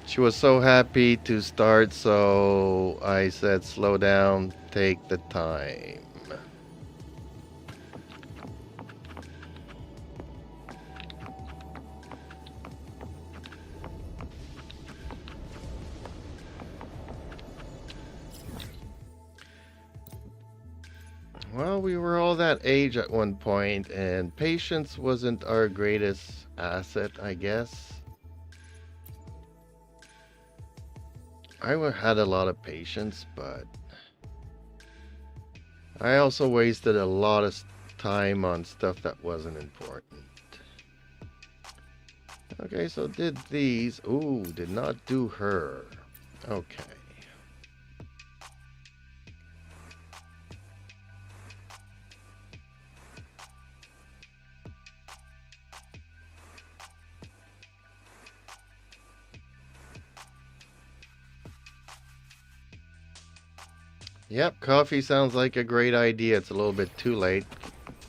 She was so happy to start, so I said, slow down, take the time. Well, we were all that age at one point, and patience wasn't our greatest asset, I guess. Had a lot of patience, but I also wasted a lot of time on stuff that wasn't important. Okay, so did these. Ooh, did not do her. Okay. Yep, coffee sounds like a great idea. It's a little bit too late.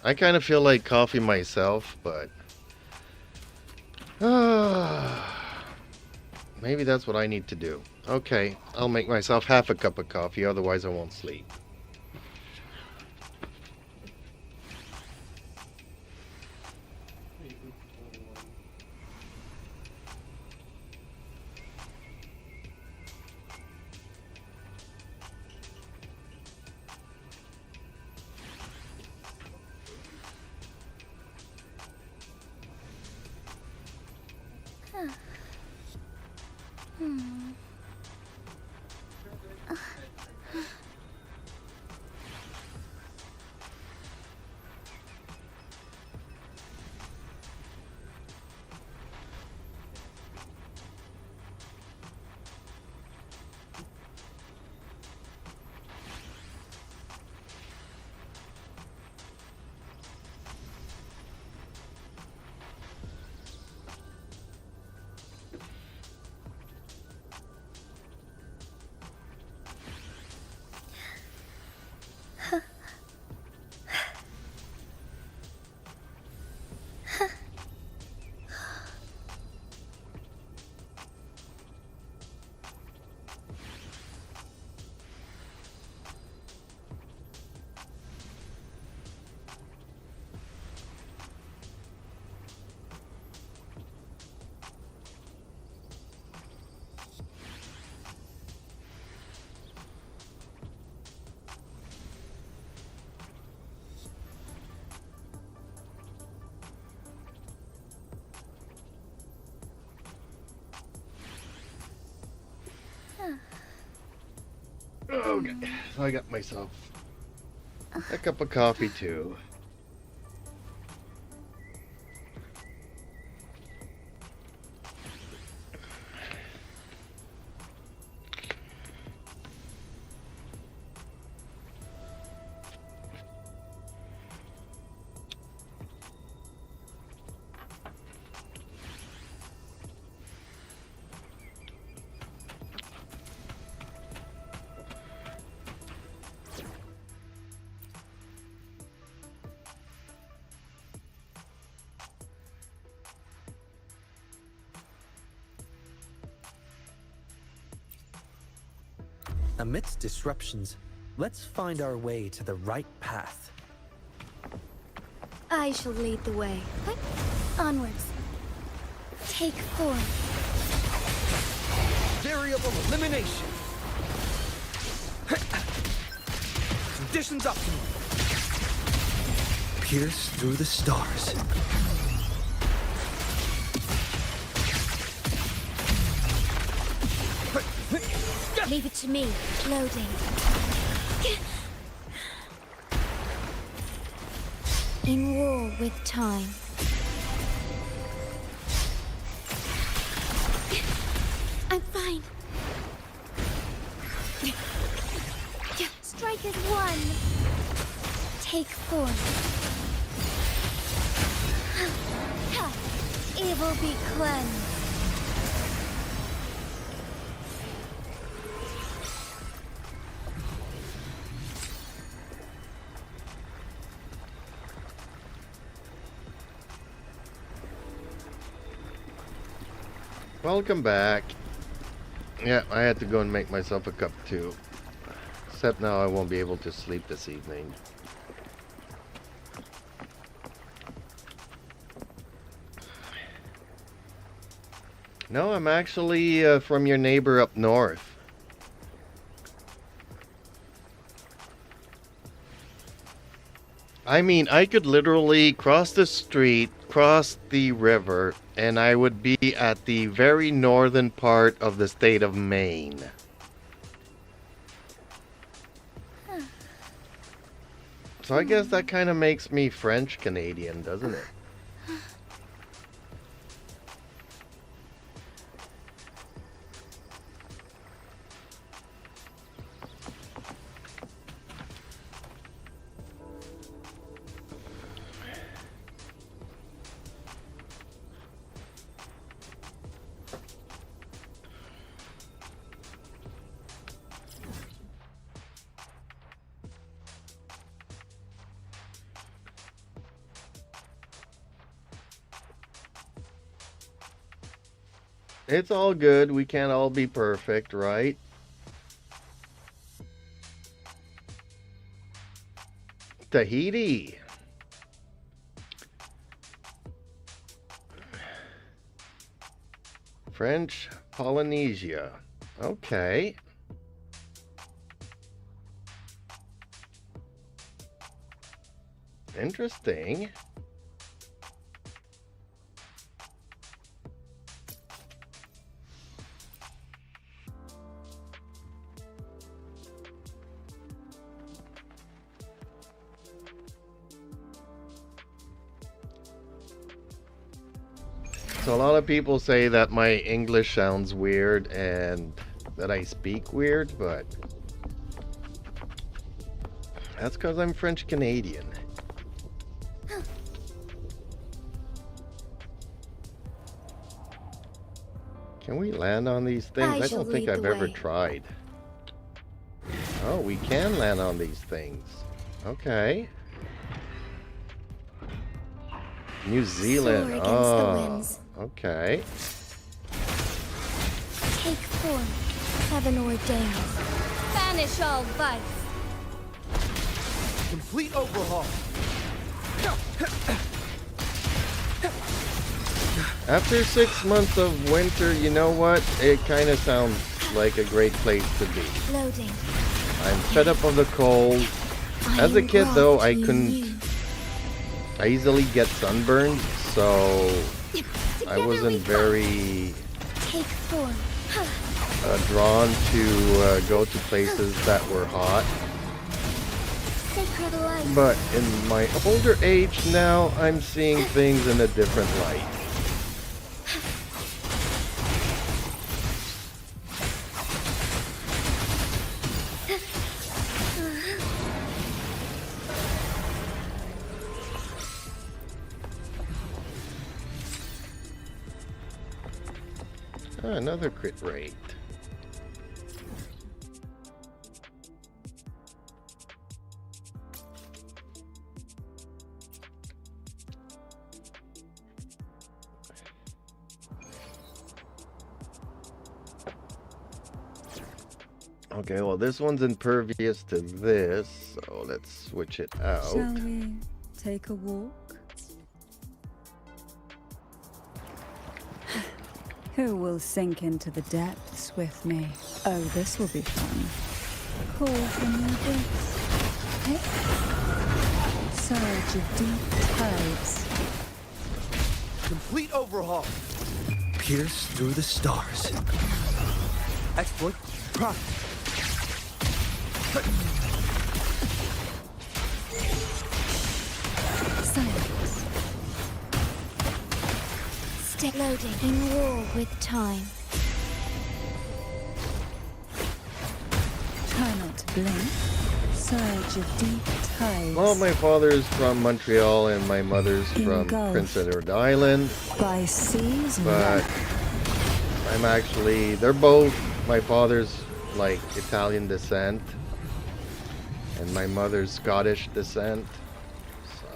I kind of feel like coffee myself, but maybe that's what I need to do. Okay, I'll make myself half a cup of coffee, otherwise I won't sleep. Okay, so I got myself a cup of coffee too. Amidst disruptions, let's find our way to the right path. I shall lead the way. Onwards. Take form. Variable elimination. Conditions optimal. Pierce through the stars. Leave it to me. Loading. In war with time. I'm fine. Strike as one. Take form. Evil be cleansed. Welcome back. Yeah, I had to go and make myself a cup too. Except now I won't be able to sleep this evening. No, I'm actually from your neighbor up north. I mean, I could literally cross the street, cross the river, and I would be at the very northern part of the state of Maine. So I guess that kind of makes me French Canadian, doesn't it? It's all good. We can't all be perfect, right? Tahiti. French Polynesia. Okay. Interesting. So a lot of people say that my English sounds weird and that I speak weird, but that's because I'm French Canadian. Can we land on these things? I don't think I've ever tried. Oh, we can land on these things. Okay. New Zealand. Oh, okay. Take form, heaven ordained. Banish all vice. Complete overhaul. After 6 months of winter, you know what? It kind of sounds like a great place to be. Loading. I'm fed up of the cold. As a kid, though, I easily get sunburned, so I wasn't very... Take form. drawn to go to places that were hot. Sacred light. But in my older age now, I'm seeing things in a different light. Ah, another crit rate. Okay, well this one's impervious to this, so let's switch it out. Shall we take a walk? Who will sink into the depths with me? Oh, this will be fun. Call from your boots. Hey. Surge of deep tides. Complete overhaul. Pierce through the stars. Exploit. Profit. Silence. Stay loading. In war with time. Try not to blink. Surge of deep tides. Well, my father's from Montreal and my mother's from Engulfed. Prince Edward Island, By seas but I'm actually, they're both, my father's like Italian descent and my mother's Scottish descent. So.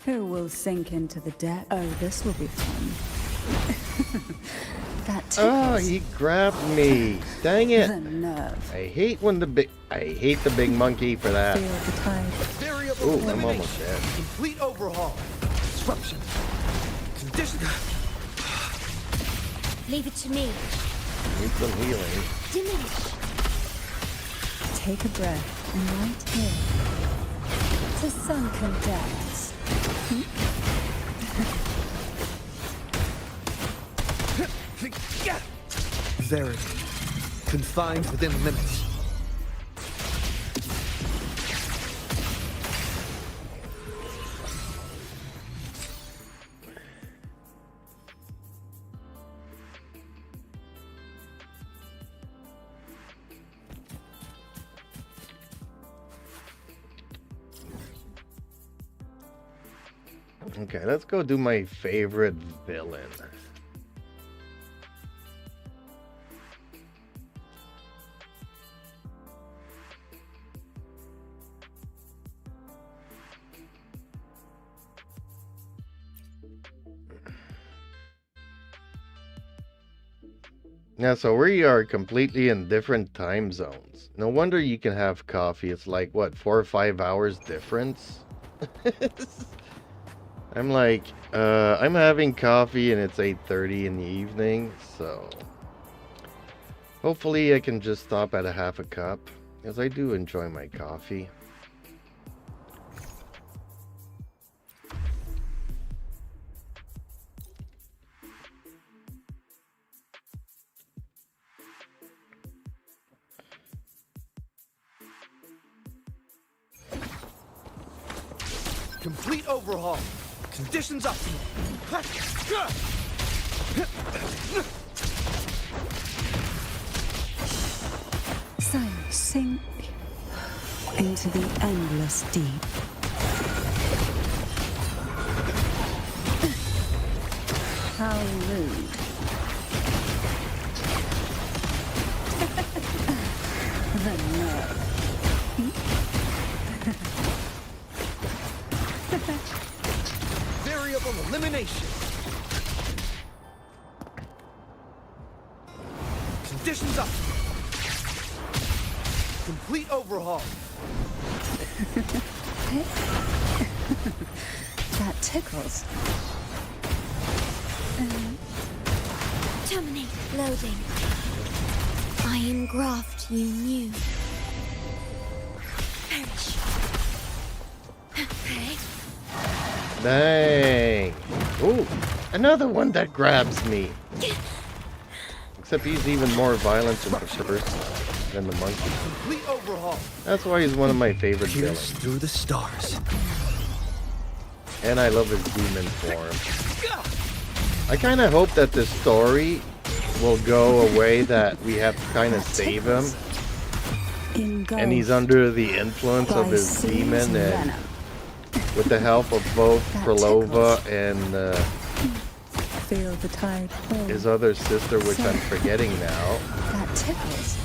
Who will sink into the depth? Oh, this will be fun. That Oh, tickles. he grabbed me. Dang it. The nerve. I hate the big monkey for that. Feel the tide. Variable Ooh, I'm elimination. almost dead. Complete overhaul. Disruption. Condition. Leave it to me. Need some healing. Diminish. Take a breath and right here. To sunken depths. Verity. Confined within limits. Okay, let's go do my favorite villain. Yeah, so we are completely in different time zones. No wonder you can have coffee. It's like, what, 4 or 5 hours difference? I'm like, I'm having coffee and it's 8:30 in the evening, so hopefully I can just stop at a half a cup, because I do enjoy my coffee. Complete overhaul. Conditions optimal. Silence. Sink into the endless deep. How rude. The nerve. Variable elimination. Conditions up. Complete overhaul. That tickles. Terminate loading. Iron graft you knew. Perish. Okay. Dang. Ooh, another one that grabs me. Except he's even more violent in the first than the monkey. Complete overhaul. That's why he's one of my favorite Pierce villains. through the stars. And I love his demon form. I kind of hope that this story will go a way that we have to kind of save him. And he's under the influence of his demon, and with the help of both Kralova and Feel the tide pull. his other sister, which I'm forgetting now, That tickles.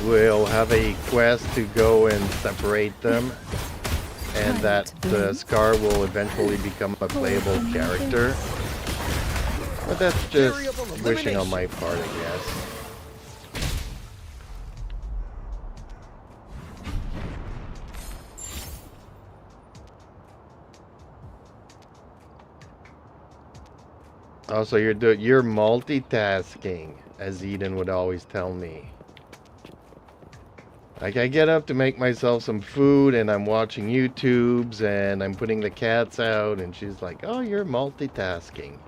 we'll have a quest to go and separate them, and that Scar will eventually become a playable character. But that's just wishing on my part, I guess. Also, you're multitasking, as Eden would always tell me. Like, I get up to make myself some food, and I'm watching YouTubes, and I'm putting the cats out, and she's like, "Oh, you're multitasking."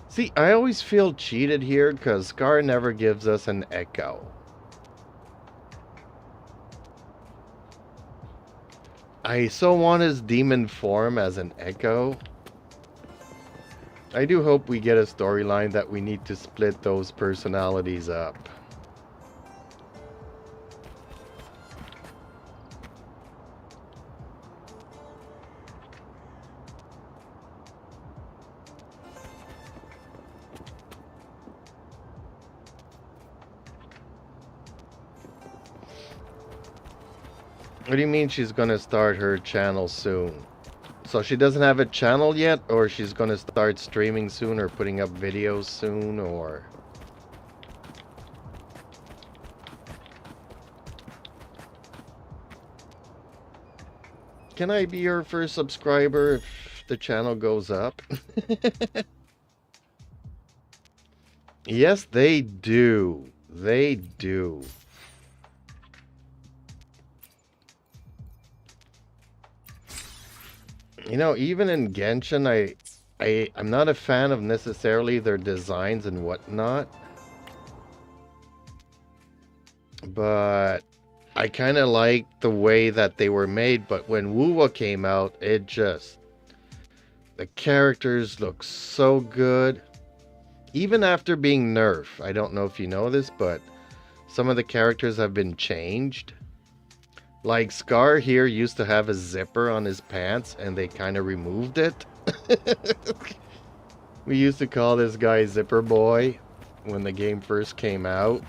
See, I always feel cheated here, because Scar never gives us an echo. I so want his demon form as an echo. I do hope we get a storyline that we need to split those personalities up. What do you mean she's gonna start her channel soon? So she doesn't have a channel yet, or she's gonna start streaming soon, or putting up videos soon, or... Can I be your first subscriber if the channel goes up? Yes, they do. They do. You know, even in Genshin, I'm not a fan of necessarily their designs and whatnot. But I kind of like the way that they were made. But when Wuwa came out, it just... the characters look so good. Even after being nerfed. I don't know if you know this, but some of the characters have been changed. Like, Scar here used to have a zipper on his pants, and they kind of removed it. We used to call this guy Zipper Boy when the game first came out.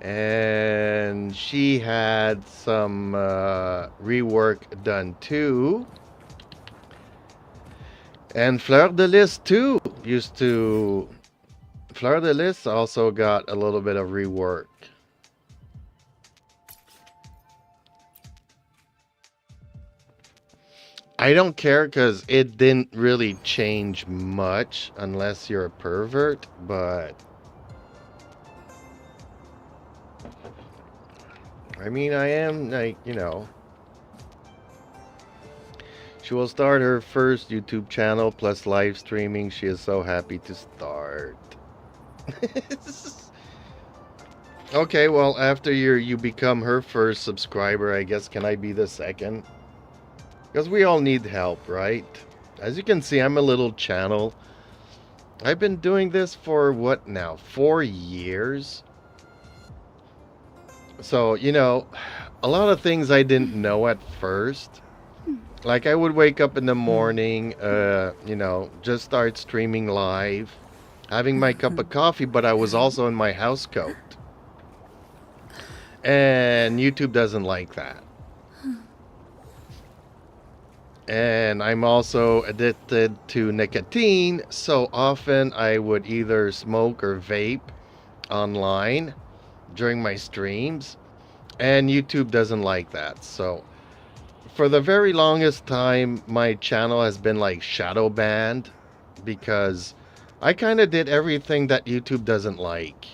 And she had some rework done too. And Fleur de Lis too used to... Fleur de Lis also got a little bit of rework. I don't care because it didn't really change much unless you're a pervert, but... I mean, I am, like, you know... She will start her first YouTube channel plus live streaming. She is so happy to start. Okay, well, after you become her first subscriber, I guess, can I be the second? Because we all need help, right? As you can see, I'm a little channel. I've been doing this for, what now, 4 years? So, you know, a lot of things I didn't know at first. Like, I would wake up in the morning, you know, just start streaming live, having my cup of coffee, but I was also in my house coat. And YouTube doesn't like that. And I'm also addicted to nicotine, so often I would either smoke or vape online during my streams, and YouTube doesn't like that. So for the very longest time, my channel has been like shadow banned because I kind of did everything that YouTube doesn't like.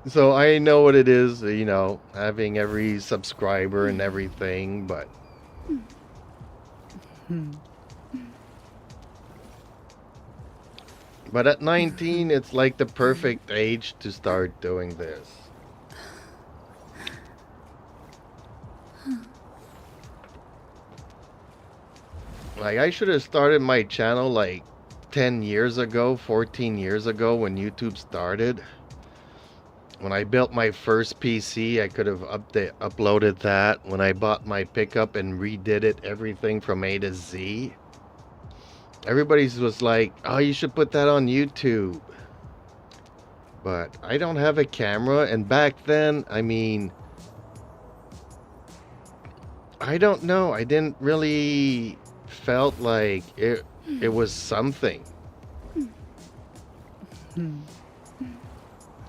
So I know what it is, you know, having every subscriber and everything, but at 19, it's like the perfect age to start doing this. Like, I should have started my channel like 10 years ago, 14 years ago when YouTube started. When I built my first PC, I could have uploaded that. When I bought my pickup and redid it, everything from A to Z. Everybody was like, oh, you should put that on YouTube. But I don't have a camera, and back then, I mean, I don't know. I didn't really felt like it was something.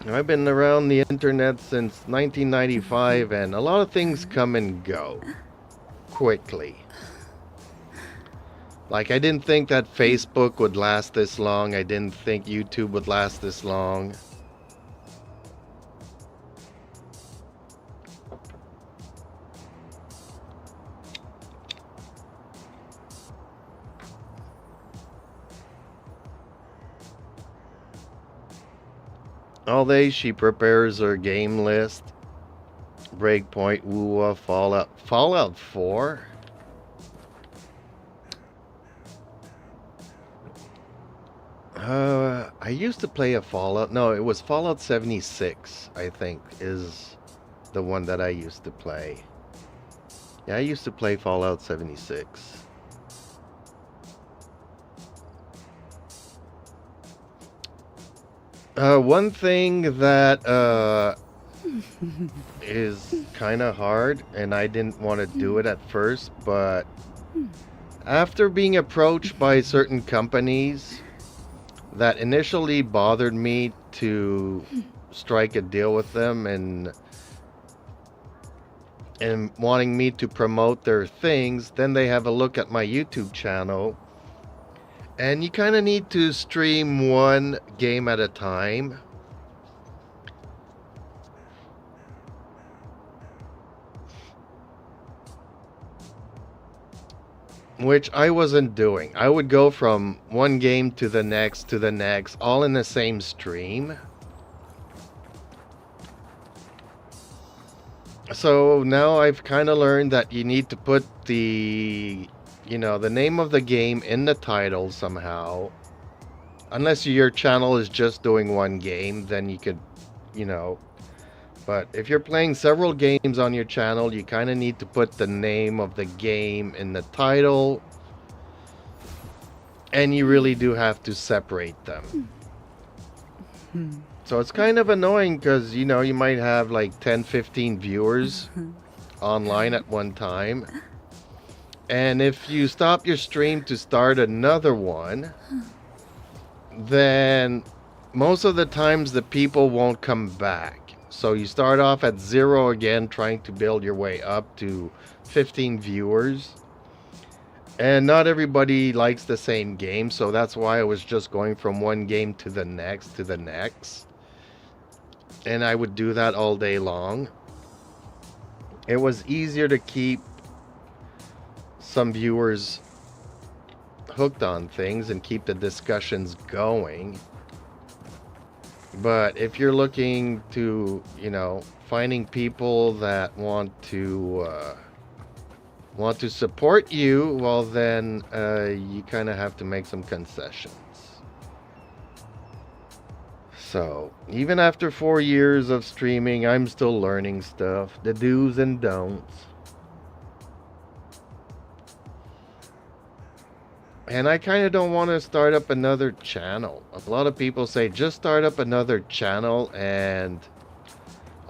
I've been around the internet since 1995, and a lot of things come and go quickly. Like, I didn't think that Facebook would last this long. I didn't think YouTube would last this long. All day she prepares her game list. Breakpoint, wuwa, Fallout 4? I used to play a Fallout. No, it was Fallout 76, I think, is the one that I used to play. Yeah, I used to play Fallout 76. One thing that is kind of hard, and I didn't want to do it at first, but after being approached by certain companies that initially bothered me to strike a deal with them and wanting me to promote their things, then they have a look at my YouTube channel. And you kind of need to stream one game at a time. Which I wasn't doing. I would go from one game to the next, all in the same stream. So now I've kind of learned that you need to put the name of the game in the title somehow. Unless your channel is just doing one game, then you could, But if you're playing several games on your channel, you kind of need to put the name of the game in the title. And you really do have to separate them. So it's kind of annoying because, you might have like 10, 15 viewers online at one time. And if you stop your stream to start another one, then most of the times the people won't come back. So you start off at 0 again, trying to build your way up to 15 viewers. And not everybody likes the same game, so that's why I was just going from one game to the next, And I would do that all day long. It was easier to keep some viewers hooked on things and keep the discussions going. But if you're looking to, finding people that want to support you, well then you kind of have to make some concessions. So even after 4 years of streaming, I'm still learning stuff, the do's and don'ts. And I kind of don't want to start up another channel. A lot of people say, just start up another channel and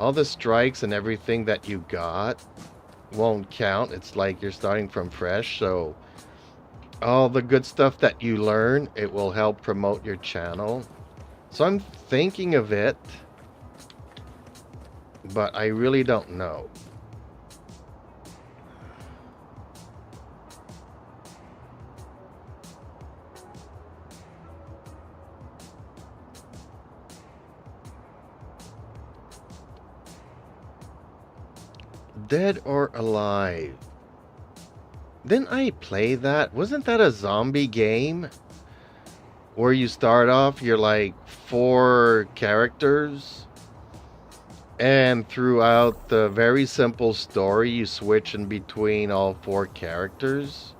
all the strikes and everything that you got won't count. It's like you're starting from fresh, so all the good stuff that you learn, it will help promote your channel. So I'm thinking of it, but I really don't know. Dead or Alive. Didn't I play that? Wasn't that a zombie game? Where you start off, you're like 4 characters. And throughout the very simple story, you switch in between all 4 characters.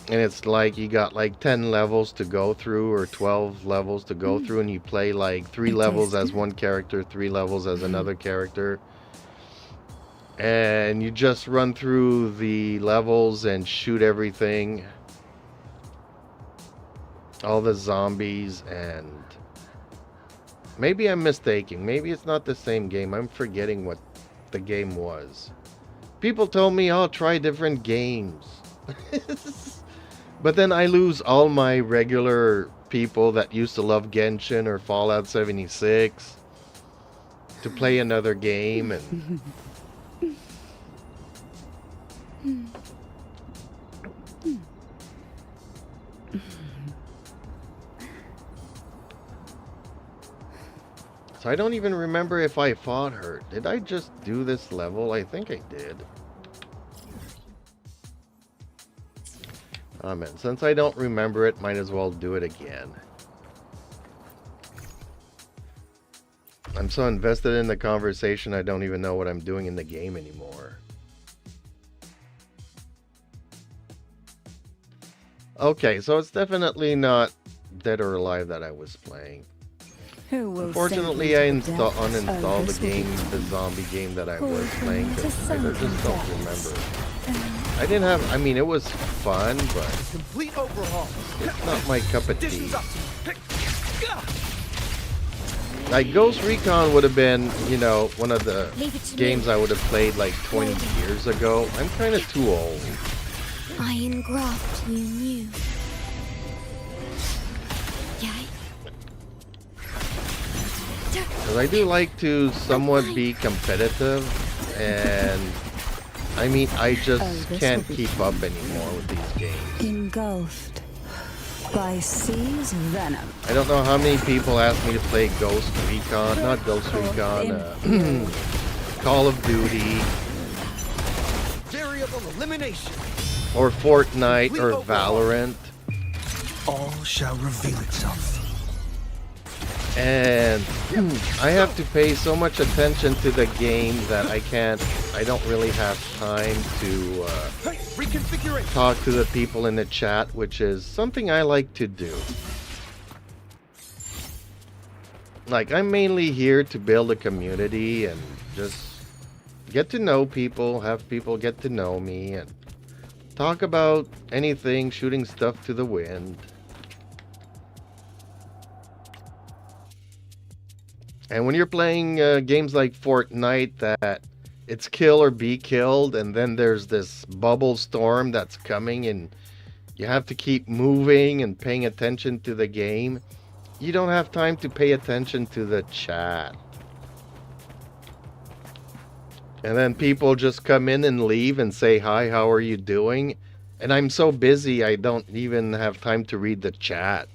And it's like you got like 10 levels to go through or 12 levels to go through, and you play like 3 levels as one character, 3 levels as another character. And you just run through the levels and shoot everything. All the zombies, and maybe I'm mistaken. Maybe it's not the same game. I'm forgetting what the game was. People told me, oh, try different games. But then I lose all my regular people that used to love Genshin or Fallout 76 to play another game, and so I don't even remember if I fought her. Did I just do this level? I think I did. Oh man, since I don't remember it, might as well do it again. I'm so invested in the conversation, I don't even know what I'm doing in the game anymore. Okay, so it's definitely not Dead or Alive that I was playing. Unfortunately, I uninstalled the game, the zombie game that I was playing, because I just don't remember. I didn't have, I mean, it was fun, but Complete overhaul. it's not my cup of tea. Dishes up. Like, Ghost Recon would have been, you know, one of the Leave it to games me. I would have played like 20 years ago. I'm kind of too old. Iron graft you knew. Yay. Because I do like to somewhat be competitive, and I mean, I just can't keep up anymore with these games. Engulfed by sea's venom. I don't know how many people ask me to play Ghost Recon, not Ghost Recon, Call of Duty, Variable elimination. or Fortnite, or Valorant. All shall reveal itself. And I have to pay so much attention to the game that I don't really have time to Hey, reconfiguration. talk to the people in the chat, which is something I like to do. Like, I'm mainly here to build a community and just get to know people, have people get to know me, and talk about anything, shooting stuff to the wind. And when you're playing games like Fortnite, that it's kill or be killed, and then there's this bubble storm that's coming, and you have to keep moving and paying attention to the game, you don't have time to pay attention to the chat. And then people just come in and leave and say, hi, how are you doing? And I'm so busy, I don't even have time to read the chat.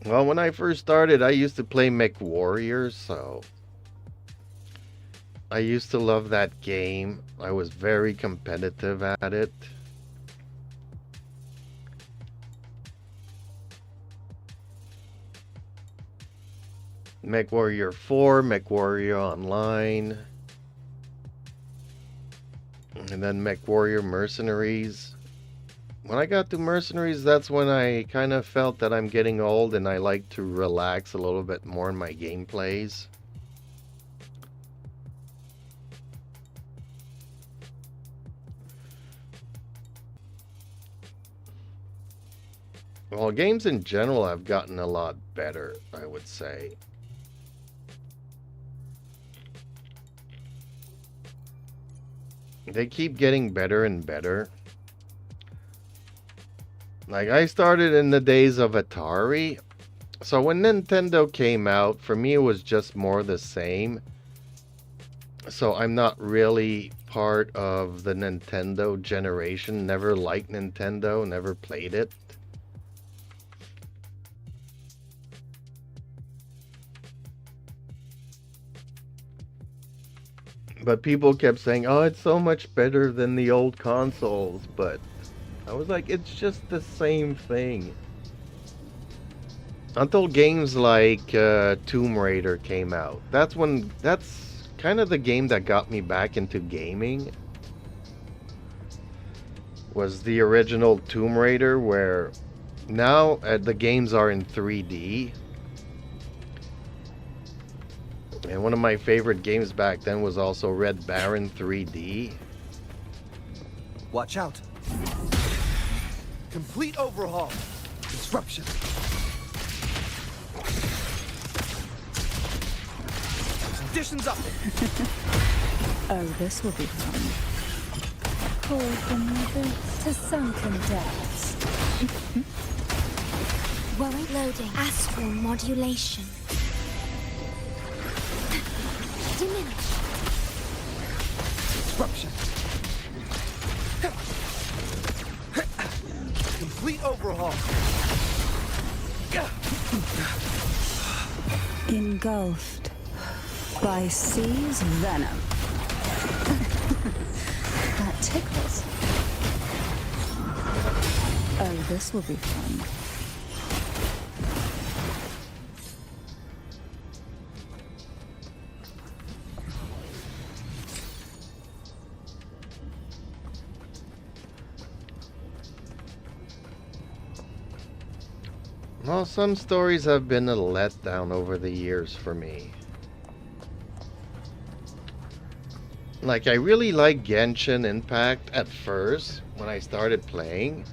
Well, when I first started, I used to play MechWarrior, so I used to love that game. I was very competitive at it. MechWarrior 4, MechWarrior Online, and then MechWarrior Mercenaries. When I got to Mercenaries, that's when I kind of felt that I'm getting old and I like to relax a little bit more in my gameplays. Well, games in general have gotten a lot better, I would say. They keep getting better and better. Like, I started in the days of Atari. So when Nintendo came out, for me it was just more the same. So I'm not really part of the Nintendo generation. Never liked Nintendo, never played it. But people kept saying, oh, it's so much better than the old consoles. But I was like, it's just the same thing. Until games like Tomb Raider came out. That's kind of the game that got me back into gaming. Was the original Tomb Raider, where now the games are in 3D. And one of my favorite games back then was also Red Baron 3D. Watch out. Complete overhaul. Disruption. Conditions up. Oh, this will be fun. Call from the abyss to sunken depths. Loading. Astral modulation. Diminish. Disruption. Complete overhaul. Engulfed by sea's venom. That tickles. Oh, this will be fun. Well, some stories have been a letdown over the years for me. Like, I really liked Genshin Impact at first when I started playing.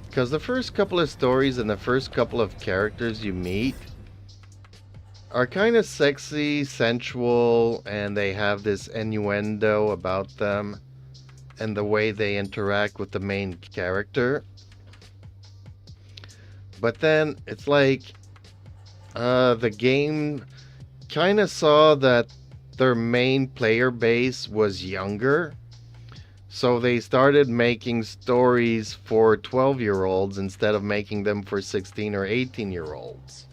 Because the first couple of stories and the first couple of characters you meet are kind of sexy, sensual, and they have this innuendo about them and the way they interact with the main character. But then it's like the game kind of saw that their main player base was younger. So they started making stories for 12-year-olds instead of making them for 16 or 18-year-olds.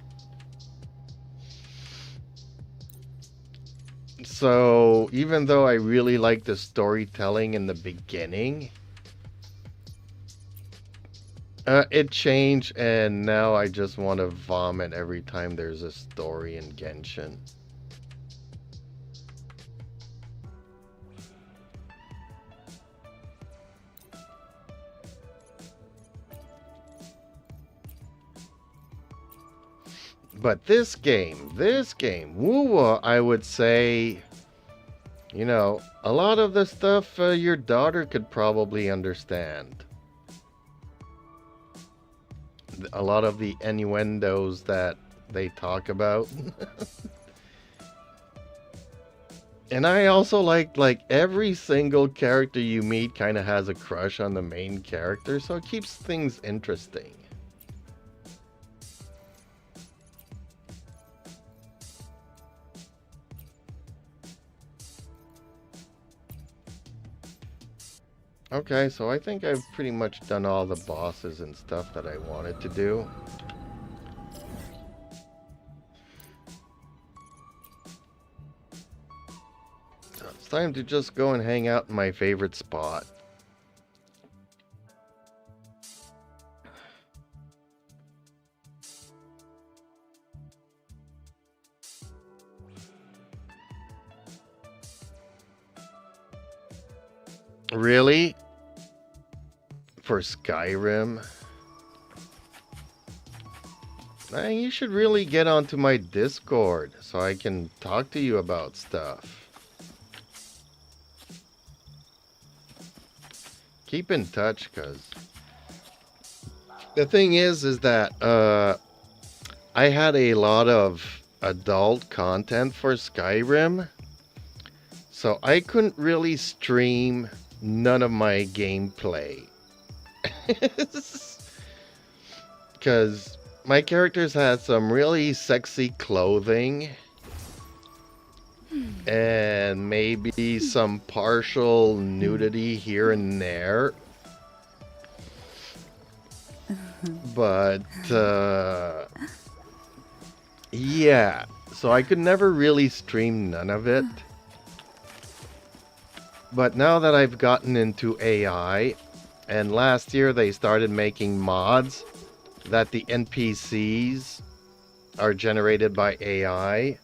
So even though I really liked the storytelling in the beginning, it changed, and now I just want to vomit every time there's a story in Genshin. But this game, wuwa, I would say, you know, a lot of the stuff your daughter could probably understand. A lot of the innuendos that they talk about. And I also like every single character you meet kind of has a crush on the main character, so it keeps things interesting. Okay, so I think I've pretty much done all the bosses and stuff that I wanted to do. So it's time to just go and hang out in my favorite spot. Really? For Skyrim? Man, you should really get onto my Discord so I can talk to you about stuff. Keep in touch, cause The thing is that I had a lot of adult content for Skyrim, so I couldn't really stream none of my gameplay. Because my characters had some really sexy clothing and maybe some partial nudity here and there. But, yeah, so I could never really stream none of it. But now that I've gotten into AI, and last year they started making mods that the NPCs are generated by AI.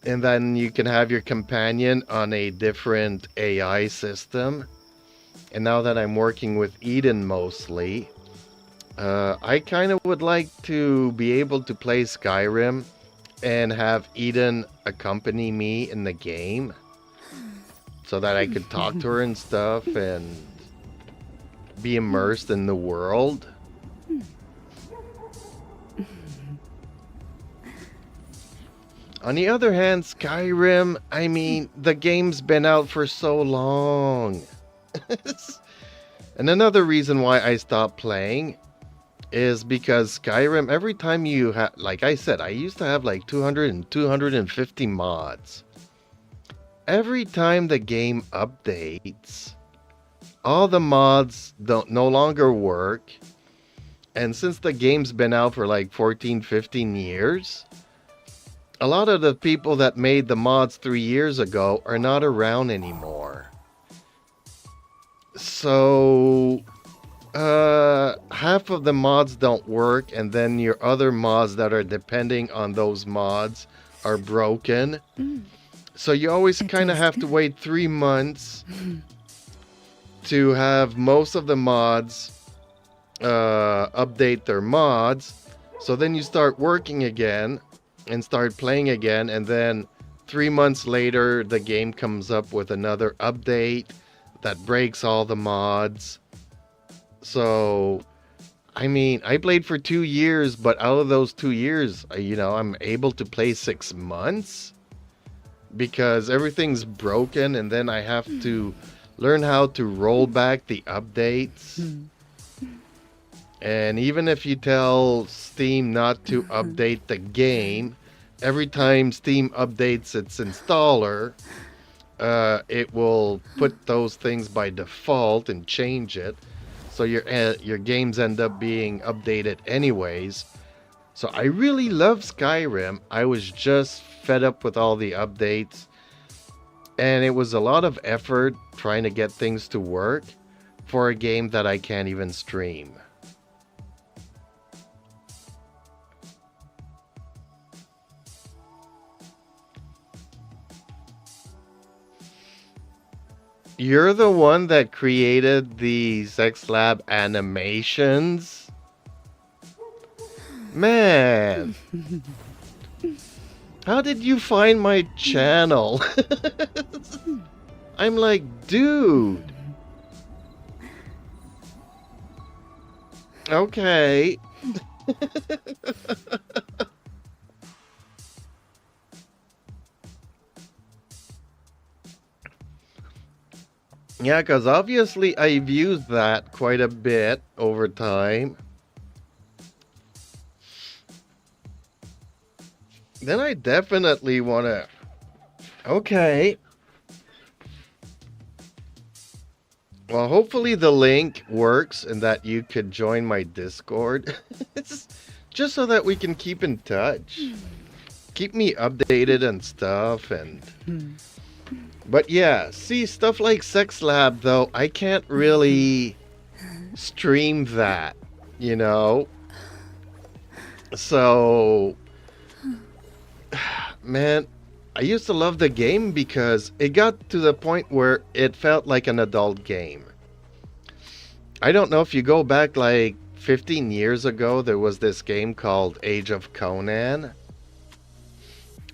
And then you can have your companion on a different AI system. And now that I'm working with Eden mostly, I kind of would like to be able to play Skyrim and have Eden accompany me in the game so that I could talk to her and stuff and be immersed in the world. On the other hand, Skyrim, I mean, the game's been out for so long. And another reason why I stopped playing is because Skyrim, every time you have, like I said, I used to have like 200 and 250 mods. Every time the game updates, all the mods no longer work. And since the game's been out for like 14, 15 years, a lot of the people that made the mods 3 years ago are not around anymore. So, half of the mods don't work, and then your other mods that are depending on those mods are broken. So you always kind of have to wait 3 months to have most of the mods update their mods. So then you start working again and start playing again, and then 3 months later the game comes up with another update that breaks all the mods. So, I mean, I played for 2 years, but out of those 2 years, I'm able to play 6 months because everything's broken, and then I have to learn how to roll back the updates. And even if you tell Steam not to update the game, every time Steam updates its installer, it will put those things by default and change it. So your games end up being updated anyways. So I really love Skyrim. I was just fed up with all the updates. And it was a lot of effort trying to get things to work for a game that I can't even stream. You're the one that created the Sex Lab animations? Man! How did you find my channel? I'm like, dude! Okay. Yeah, because obviously I've used that quite a bit over time. Then I definitely want to... Okay. Well, hopefully the link works and that you could join my Discord. Just so that we can keep in touch. Keep me updated and stuff and... But yeah, see, stuff like Sex Lab, though, I can't really stream that, So, man, I used to love the game because it got to the point where it felt like an adult game. I don't know if you go back like 15 years ago, there was this game called Age of Conan,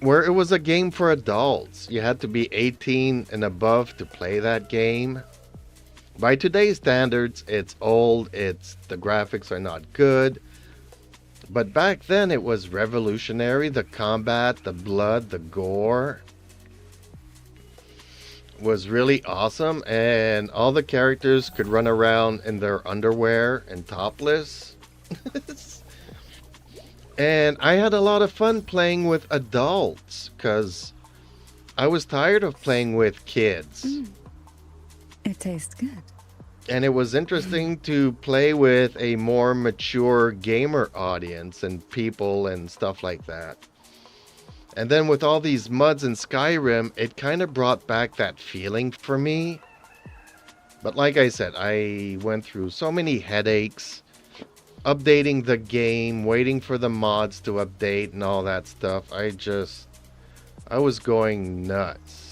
where it was a game for adults. You had to be 18 and above to play that game. By today's standards, it's old, the graphics are not good. But back then it was revolutionary. The combat, the blood, the gore was really awesome, and all the characters could run around in their underwear and topless. And I had a lot of fun playing with adults because I was tired of playing with kids. It tastes good. And it was interesting to play with a more mature gamer audience and people and stuff like that. And then with all these mods in Skyrim, it kind of brought back that feeling for me. But like I said, I went through so many headaches, updating the game, waiting for the mods to update and all that stuff. I was going nuts.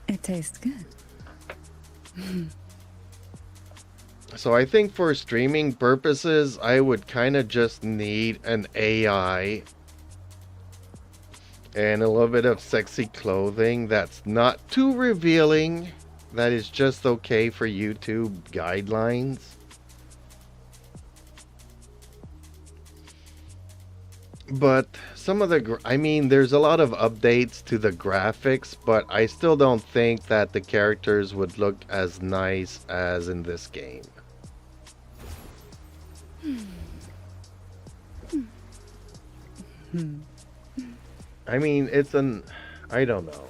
It tastes good. So I think for streaming purposes, I would kind of just need an AI and a little bit of sexy clothing that's not too revealing, that is just okay for YouTube guidelines. But some of the, there's a lot of updates to the graphics, but I still don't think that the characters would look as nice as in this game. I don't know.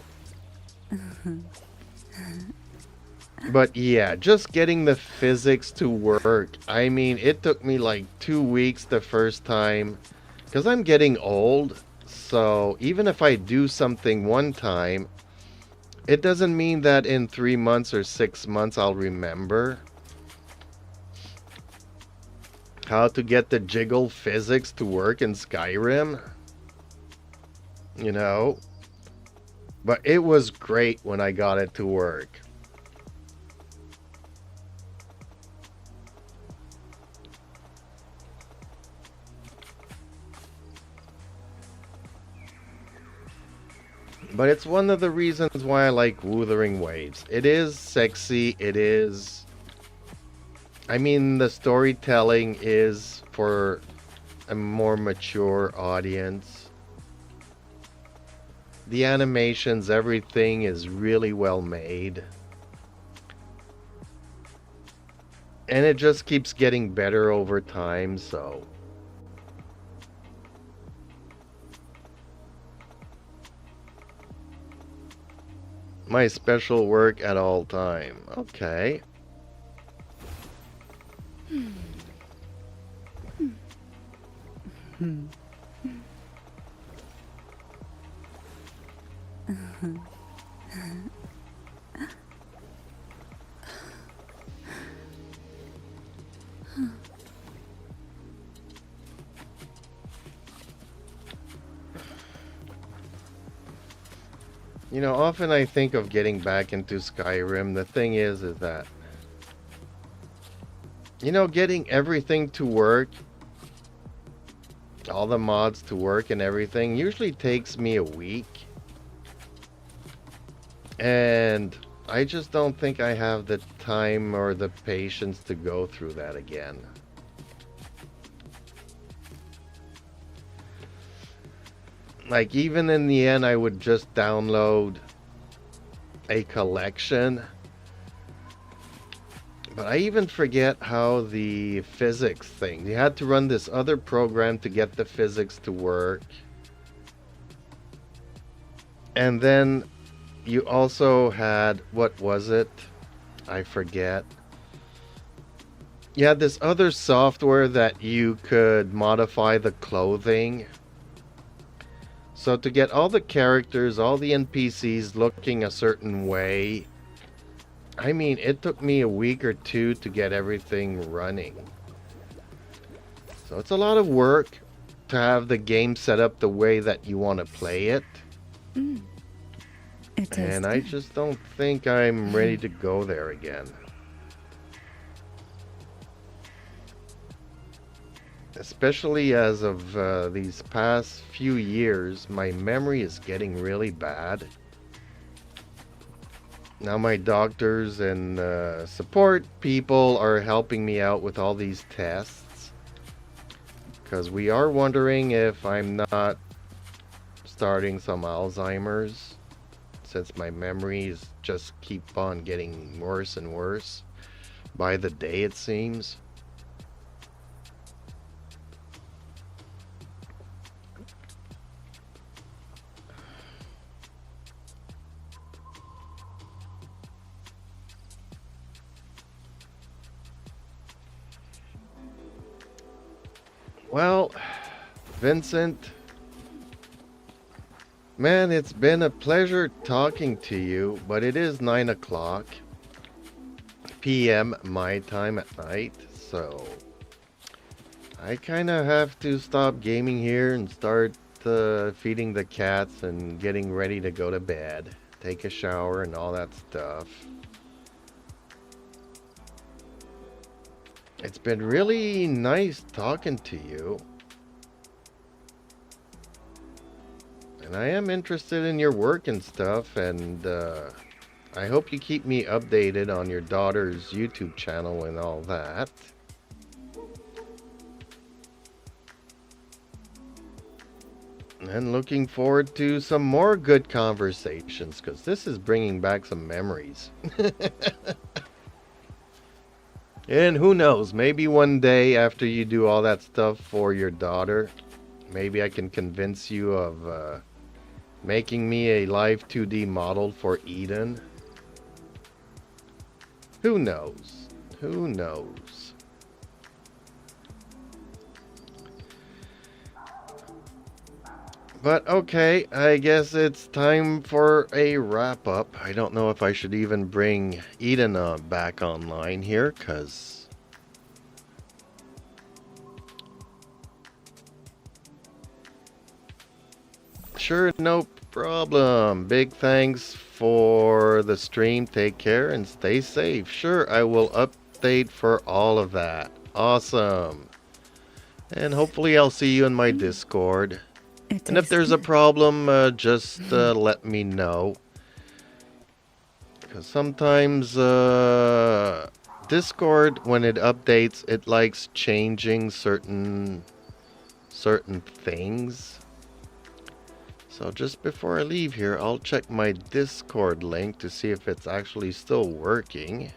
But yeah, just getting the physics to work. It took me like 2 weeks the first time. Because I'm getting old, so even if I do something one time, it doesn't mean that in 3 months or 6 months I'll remember how to get the jiggle physics to work in Skyrim. You know? But it was great when I got it to work. But it's one of the reasons why I like Wuthering Waves. It is sexy, it is... the storytelling is for a more mature audience. The animations, everything is really well made. And it just keeps getting better over time, so... My special work at all time. Okay. Often I think of getting back into Skyrim. The thing is that, getting everything to work, all the mods to work and everything, usually takes me a week. And I just don't think I have the time or the patience to go through that again. Like, even in the end, I would just download a collection. But I even forget how the physics thing. You had to run this other program to get the physics to work. And then you also had, what was it? I forget. You had this other software that you could modify the clothing. So to get all the characters, all the NPCs looking a certain way, it took me a week or two to get everything running. So it's a lot of work to have the game set up the way that you want to play it. It tastes And I good. just don't think I'm ready to go there again. Especially as of these past few years, my memory is getting really bad. Now my doctors and support people are helping me out with all these tests. Because we are wondering if I'm not starting some Alzheimer's. Since my memories just keep on getting worse and worse. By the day, it seems. Well, Vincent, man, it's been a pleasure talking to you, but it is 9 o'clock p.m. my time at night, so I kind of have to stop gaming here and start feeding the cats and getting ready to go to bed, take a shower and all that stuff. It's been really nice talking to you. And I am interested in your work and stuff, and I hope you keep me updated on your daughter's YouTube channel and all that. And looking forward to some more good conversations, because this is bringing back some memories. And who knows, maybe one day after you do all that stuff for your daughter, maybe I can convince you of making me a live 2D model for Eden. Who knows? Who knows? But okay, I guess it's time for a wrap up. I don't know if I should even bring Eden back online here, because sure, no problem. Big thanks for the stream. Take care and stay safe. Sure, I will update for all of that. Awesome. And hopefully I'll see you in my Discord. And if there's a problem, just let me know. Because sometimes Discord, when it updates, it likes changing certain things. So just before I leave here, I'll check my Discord link to see if it's actually still working.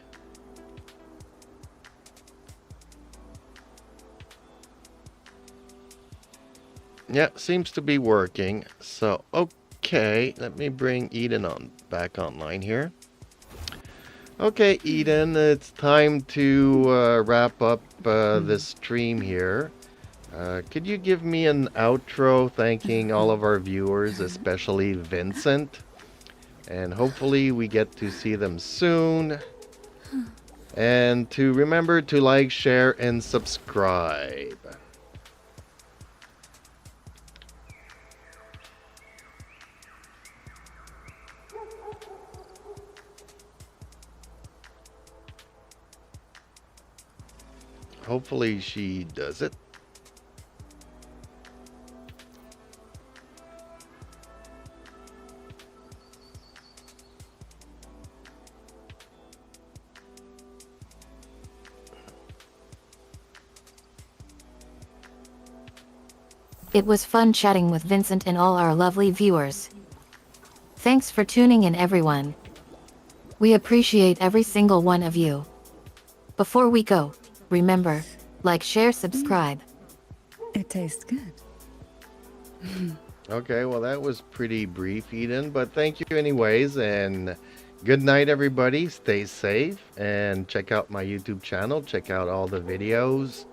Yeah, seems to be working. So, okay, let me bring Eden back online here. Okay, Eden, it's time to wrap up this stream here. Could you give me an outro thanking all of our viewers, especially Vincent? And hopefully we get to see them soon. And to remember to like, share, and subscribe. Hopefully she does it. It was fun chatting with Vincent and all our lovely viewers. Thanks for tuning in, everyone. We appreciate every single one of you. Before we go, remember, like, share, subscribe. It tastes good. Okay, well that was pretty brief, Eden, but thank you anyways, and good night everybody. Stay safe and check out my YouTube channel, check out all the videos,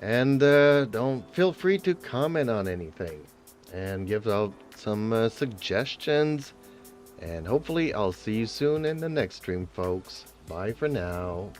and don't feel free to comment on anything and give out some suggestions, and hopefully I'll see you soon in the next stream, folks. Bye for now.